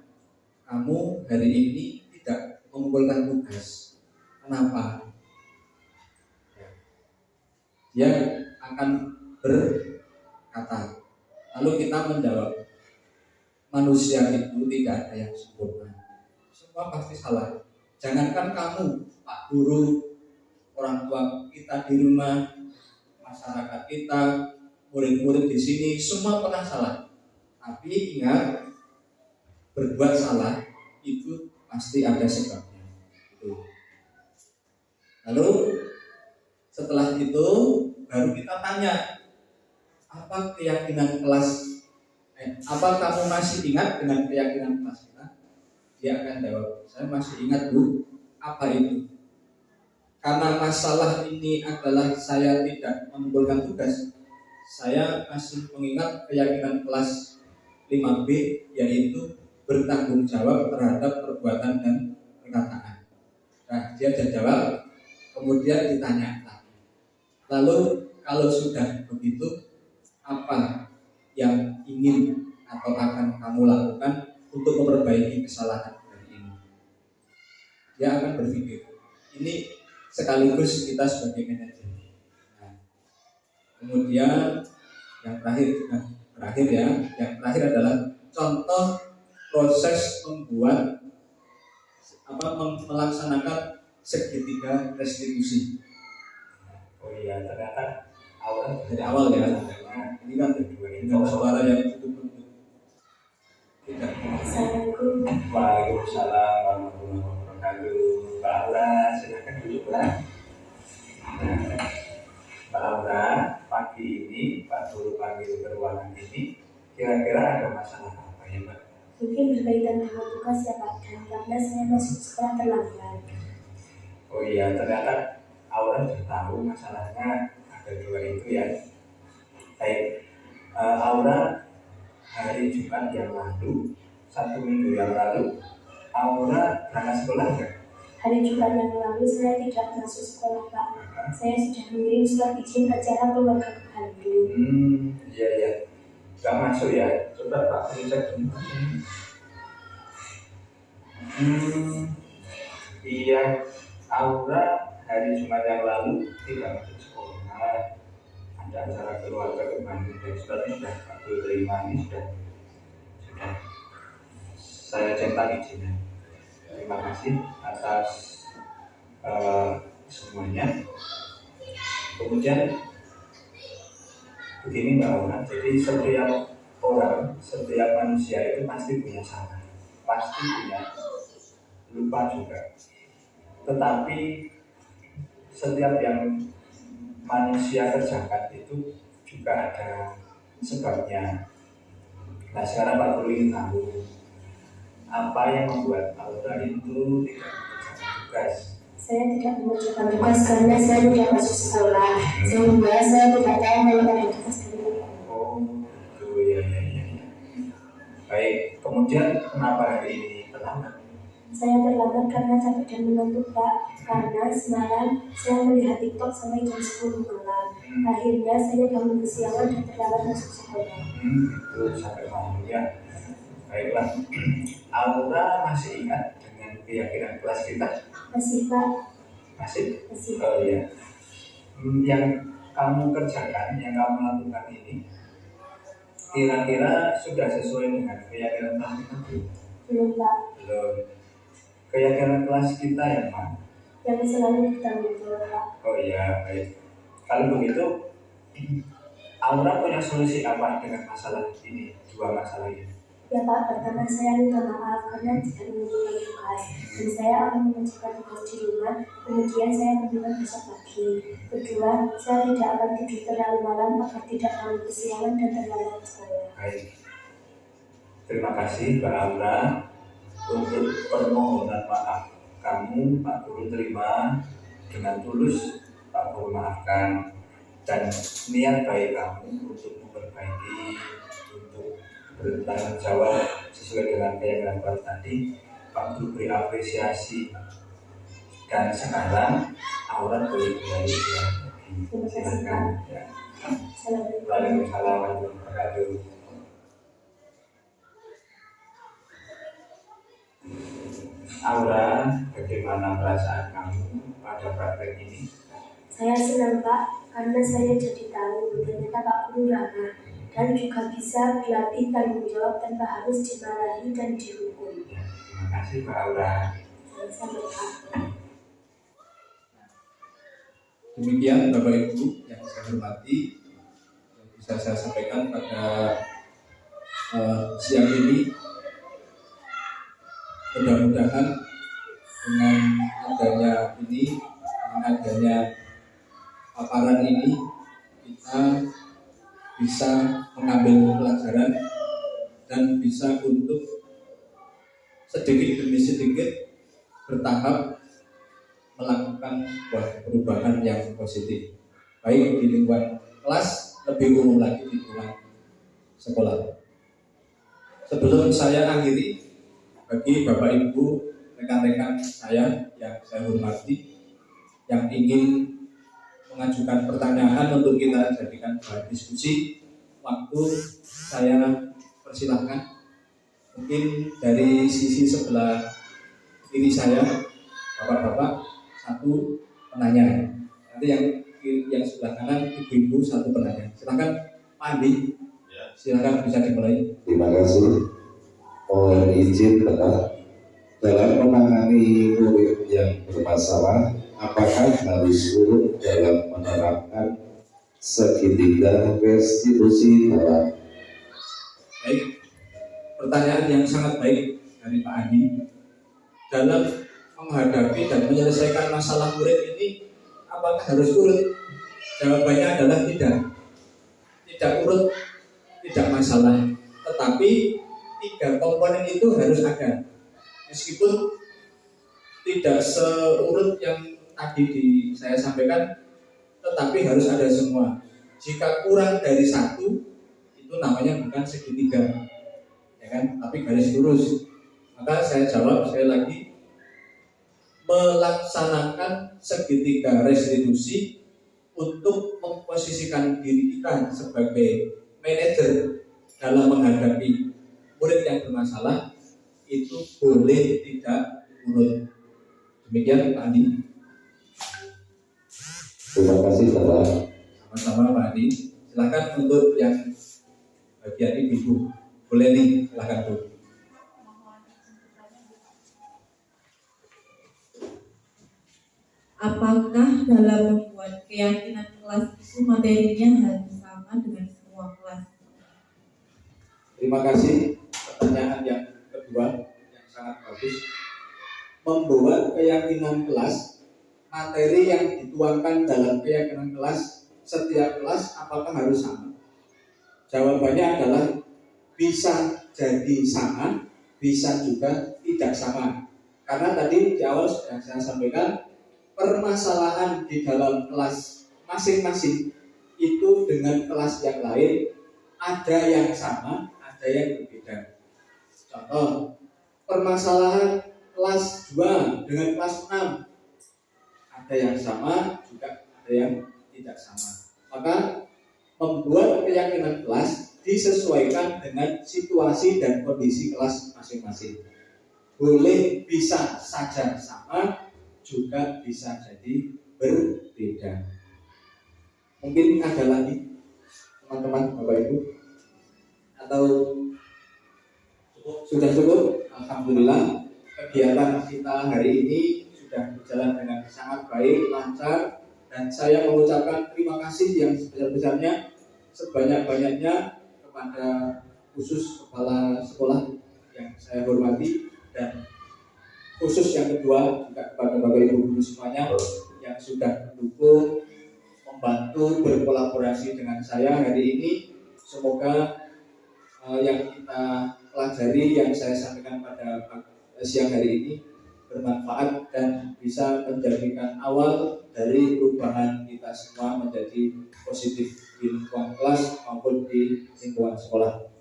[SPEAKER 1] kamu hari ini tidak mengumpulkan tugas. Kenapa? Dia akan berkata, lalu kita menjawab, manusia itu tidak ada yang sempurna. Semua pasti salah. Jangankan kamu, Pak Guru, orang tua kita di rumah, masyarakat kita, murid-murid di sini, semua pernah salah. Tapi ingat, berbuat salah itu pasti ada sebabnya. Lalu setelah itu baru kita tanya, apa keyakinan kelas? Apa kamu masih ingat dengan keyakinan kelas kita? Dia akan jawab, saya masih ingat Bu. Apa itu? Karena masalah ini adalah saya tidak mengumpulkan tugas, saya masih mengingat keyakinan kelas 5B, yaitu bertanggung jawab terhadap perbuatan dan perkataan. Nah, dia sudah jawab, kemudian ditanya lagi. Lalu kalau sudah begitu, apa yang ingin atau akan kamu lakukan untuk memperbaiki kesalahan dari ini? Dia akan berpikir. Ini sekaligus kita sebagai manajer. Nah, kemudian yang terakhir adalah contoh proses membuat melaksanakan segitiga restitusi.
[SPEAKER 2] Oh iya, ternyata awal
[SPEAKER 1] dari awal ya. Ini kan dengan suara yang cukup tidak.
[SPEAKER 2] Waalaikumsalam warahmatullahi wabarakatuh. Mbak Aura, silakan dulu Mbak. Mbak Aura, pagi ini Pak Guru panggil ke ruangan ini, kira-kira ada masalah apa ya Mbak?
[SPEAKER 3] Mungkin berkaitan dengan tugas ya Pak, dan karena saya masuk sekolah terlambat.
[SPEAKER 2] Oh iya, ternyata Aura sudah tahu masalahnya ada dua itu ya. Baik, Aura hari Jumat yang lalu, 1 minggu yang lalu, Aura berangkat sekolah enggak?
[SPEAKER 3] Hari Jumat yang lalu saya tidak masuk sekolah Pak. Saya sudah mengirim surat izin acara keluarga ke Bandung.
[SPEAKER 2] Iya. Gak masuk ya? Coba Pak, cek dulu. Iya, Aura hari Jumat yang lalu tidak masuk sekolah. Ada acara keluarga ke Bandung dan suratnya sudah Pak Guru terima, ini sudah saya cetak izinnya. Terima kasih atas semuanya. Kemudian begini Mbak Aura, jadi setiap orang, setiap manusia itu pasti punya salah, pasti punya lupa juga. Tetapi setiap yang manusia kerjakan itu juga ada sebabnya. Nah sekarang Pak Guru ingin tahu apa yang membuat Aura itu tidak mengerjakan tugas.
[SPEAKER 3] Saya tidak mengerjakan tugas karena saya tidak masuk sekolah, sehingga saya tidak tahu kalau ada tugas dari mana.
[SPEAKER 2] Oh, iya. Baik, kemudian kenapa hari ini terlambat?
[SPEAKER 3] Saya terlambat karena capek dan mengantuk Pak, karena semalam saya melihat TikTok sampai jam 10 malam. Akhirnya saya bangun kesiangan dan terlambat masuk sekolah.
[SPEAKER 2] Itu sampai malam ya. Baiklah, Aura masih ingat dengan keyakinan kelas kita?
[SPEAKER 3] Masih Pak.
[SPEAKER 2] Masih?
[SPEAKER 3] Masih.
[SPEAKER 2] Oh iya. Yang kamu kerjakan, yang kamu lakukan ini, kira-kira sudah sesuai dengan keyakinan kelas kita?
[SPEAKER 3] Belum Pak.
[SPEAKER 2] Belum. Keyakinan kelas kita yang mana?
[SPEAKER 3] Yang selalu bertanggung jawab Pak.
[SPEAKER 2] Oh iya, baik. Kalau begitu, Aura punya solusi apa dengan masalah ini, dua masalah ini?
[SPEAKER 3] Ya Pak, pertama saya minta maaf karena tidak mengumpulkan tugas, dan saya akan mengerjakan tugas di rumah. Kemudian saya menunggu besok pagi. Kedua, saya tidak akan tidur terlalu malam agar tidak terlalu kesiangan dan terlambat sekolah.
[SPEAKER 2] Baik. Terima kasih Mbak Aura untuk permohonan maaf kamu. Pak Guru terima dengan tulus, Pak Guru maafkan, dan niat baik kamu untuk memperbaiki, untuk bertanggung jawab sesuai dengan keyakinan kelas tadi, Pak Guru beri apresiasi. Dan sekarang Aura boleh kembali pulang lagi. Silakan. Ya. Waalaikumsalam warahmatullahi wabarakatuh. Aura, bagaimana perasaan kamu pada praktek ini?
[SPEAKER 3] Saya senang Pak, karena saya jadi tahu ternyata Pak Guru ramah dan juga bisa berlatih tanggung jawab tanpa harus dimarahi dan dihukum.
[SPEAKER 2] Ya, terima kasih Mbak Aura.
[SPEAKER 3] Sama-sama Pak.
[SPEAKER 1] Demikian Bapak Ibu yang saya hormati, yang bisa saya sampaikan pada siang ini. Mudah-mudahan dengan adanya paparan ini, kita bisa mengambil pelajaran dan bisa untuk sedikit demi sedikit bertahap melakukan sebuah perubahan yang positif, baik di lingkungan kelas, lebih umum lagi di lingkungan sekolah. Sebelum saya akhiri, bagi Bapak Ibu, rekan-rekan saya yang saya hormati, yang ingin mengajukan pertanyaan untuk kita jadikan bahan diskusi, waktu saya persilahkan. Mungkin dari sisi sebelah kiri saya, Bapak-bapak, satu penanya. Nanti yang sebelah kanan, ibu-ibu, satu penanya. Silakan Pak Andi, silakan bisa dimulai.
[SPEAKER 4] Terima kasih. Mohon izin Bapak, dalam menangani murid yang bermasalah, apakah harus turun dalam menerapkan segitiga restitusi dalam?
[SPEAKER 1] Baik, pertanyaan yang sangat baik dari Pak Andi. Dalam menghadapi dan menyelesaikan masalah murid ini, apakah harus urut? Jawabannya adalah tidak. Tidak urut, tidak masalah. Tetapi 3 komponen itu harus ada. Meskipun tidak seurut yang tadi saya sampaikan, tetapi harus ada semua. Jika kurang dari 1, itu namanya bukan segitiga, ya kan? Tapi garis lurus. Maka saya jawab sekali lagi, melaksanakan segitiga restitusi untuk memposisikan diri kita sebagai manajer dalam menghadapi murid yang bermasalah itu boleh tidak urut. Demikian Pak Andi.
[SPEAKER 4] Terima kasih Bapak.
[SPEAKER 1] Sama-sama Pak Andi. Silakan untuk yang bagian ibu, boleh nih, silakan Bu.
[SPEAKER 5] Apakah dalam membuat keyakinan kelas itu materinya harus sama dengan semua kelas?
[SPEAKER 1] Terima kasih. Pertanyaan yang kedua yang sangat bagus. Membuat keyakinan kelas, materi yang dituangkan dalam keyakinan kelas, setiap kelas apakah harus sama? Jawabannya adalah bisa jadi sama, bisa juga tidak sama. Karena tadi di awal sudah saya sampaikan, permasalahan di dalam kelas masing-masing itu dengan kelas yang lain ada yang sama, ada yang berbeda. Contoh, permasalahan kelas 2 dengan kelas 6 ada yang sama, juga ada yang tidak sama. Maka membuat keyakinan kelas disesuaikan dengan situasi dan kondisi kelas masing-masing. Boleh bisa saja sama, juga bisa jadi berbeda. Mungkin ada lagi teman-teman Bapak Ibu, atau sudah cukup? Alhamdulillah, kegiatan kita hari ini sudah berjalan dengan sangat baik, lancar, dan saya mengucapkan terima kasih yang sebesar-besarnya, sebanyak-banyaknya kepada khusus kepala sekolah yang saya hormati, dan khusus yang kedua juga kepada Bapak Ibu guru semuanya yang sudah mendukung, membantu, berkolaborasi dengan saya hari ini. Semoga yang kita pelajari, yang saya sampaikan pada siang hari ini bermanfaat dan bisa menjadikan awal dari perubahan kita semua menjadi positif di lingkungan kelas maupun di lingkungan sekolah.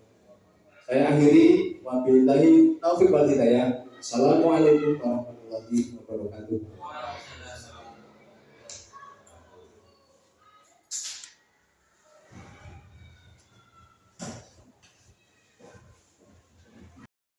[SPEAKER 1] Saya akhiri, wabillahi taufiq wal hidayah. Assalamualaikum warahmatullahi wabarakatuh.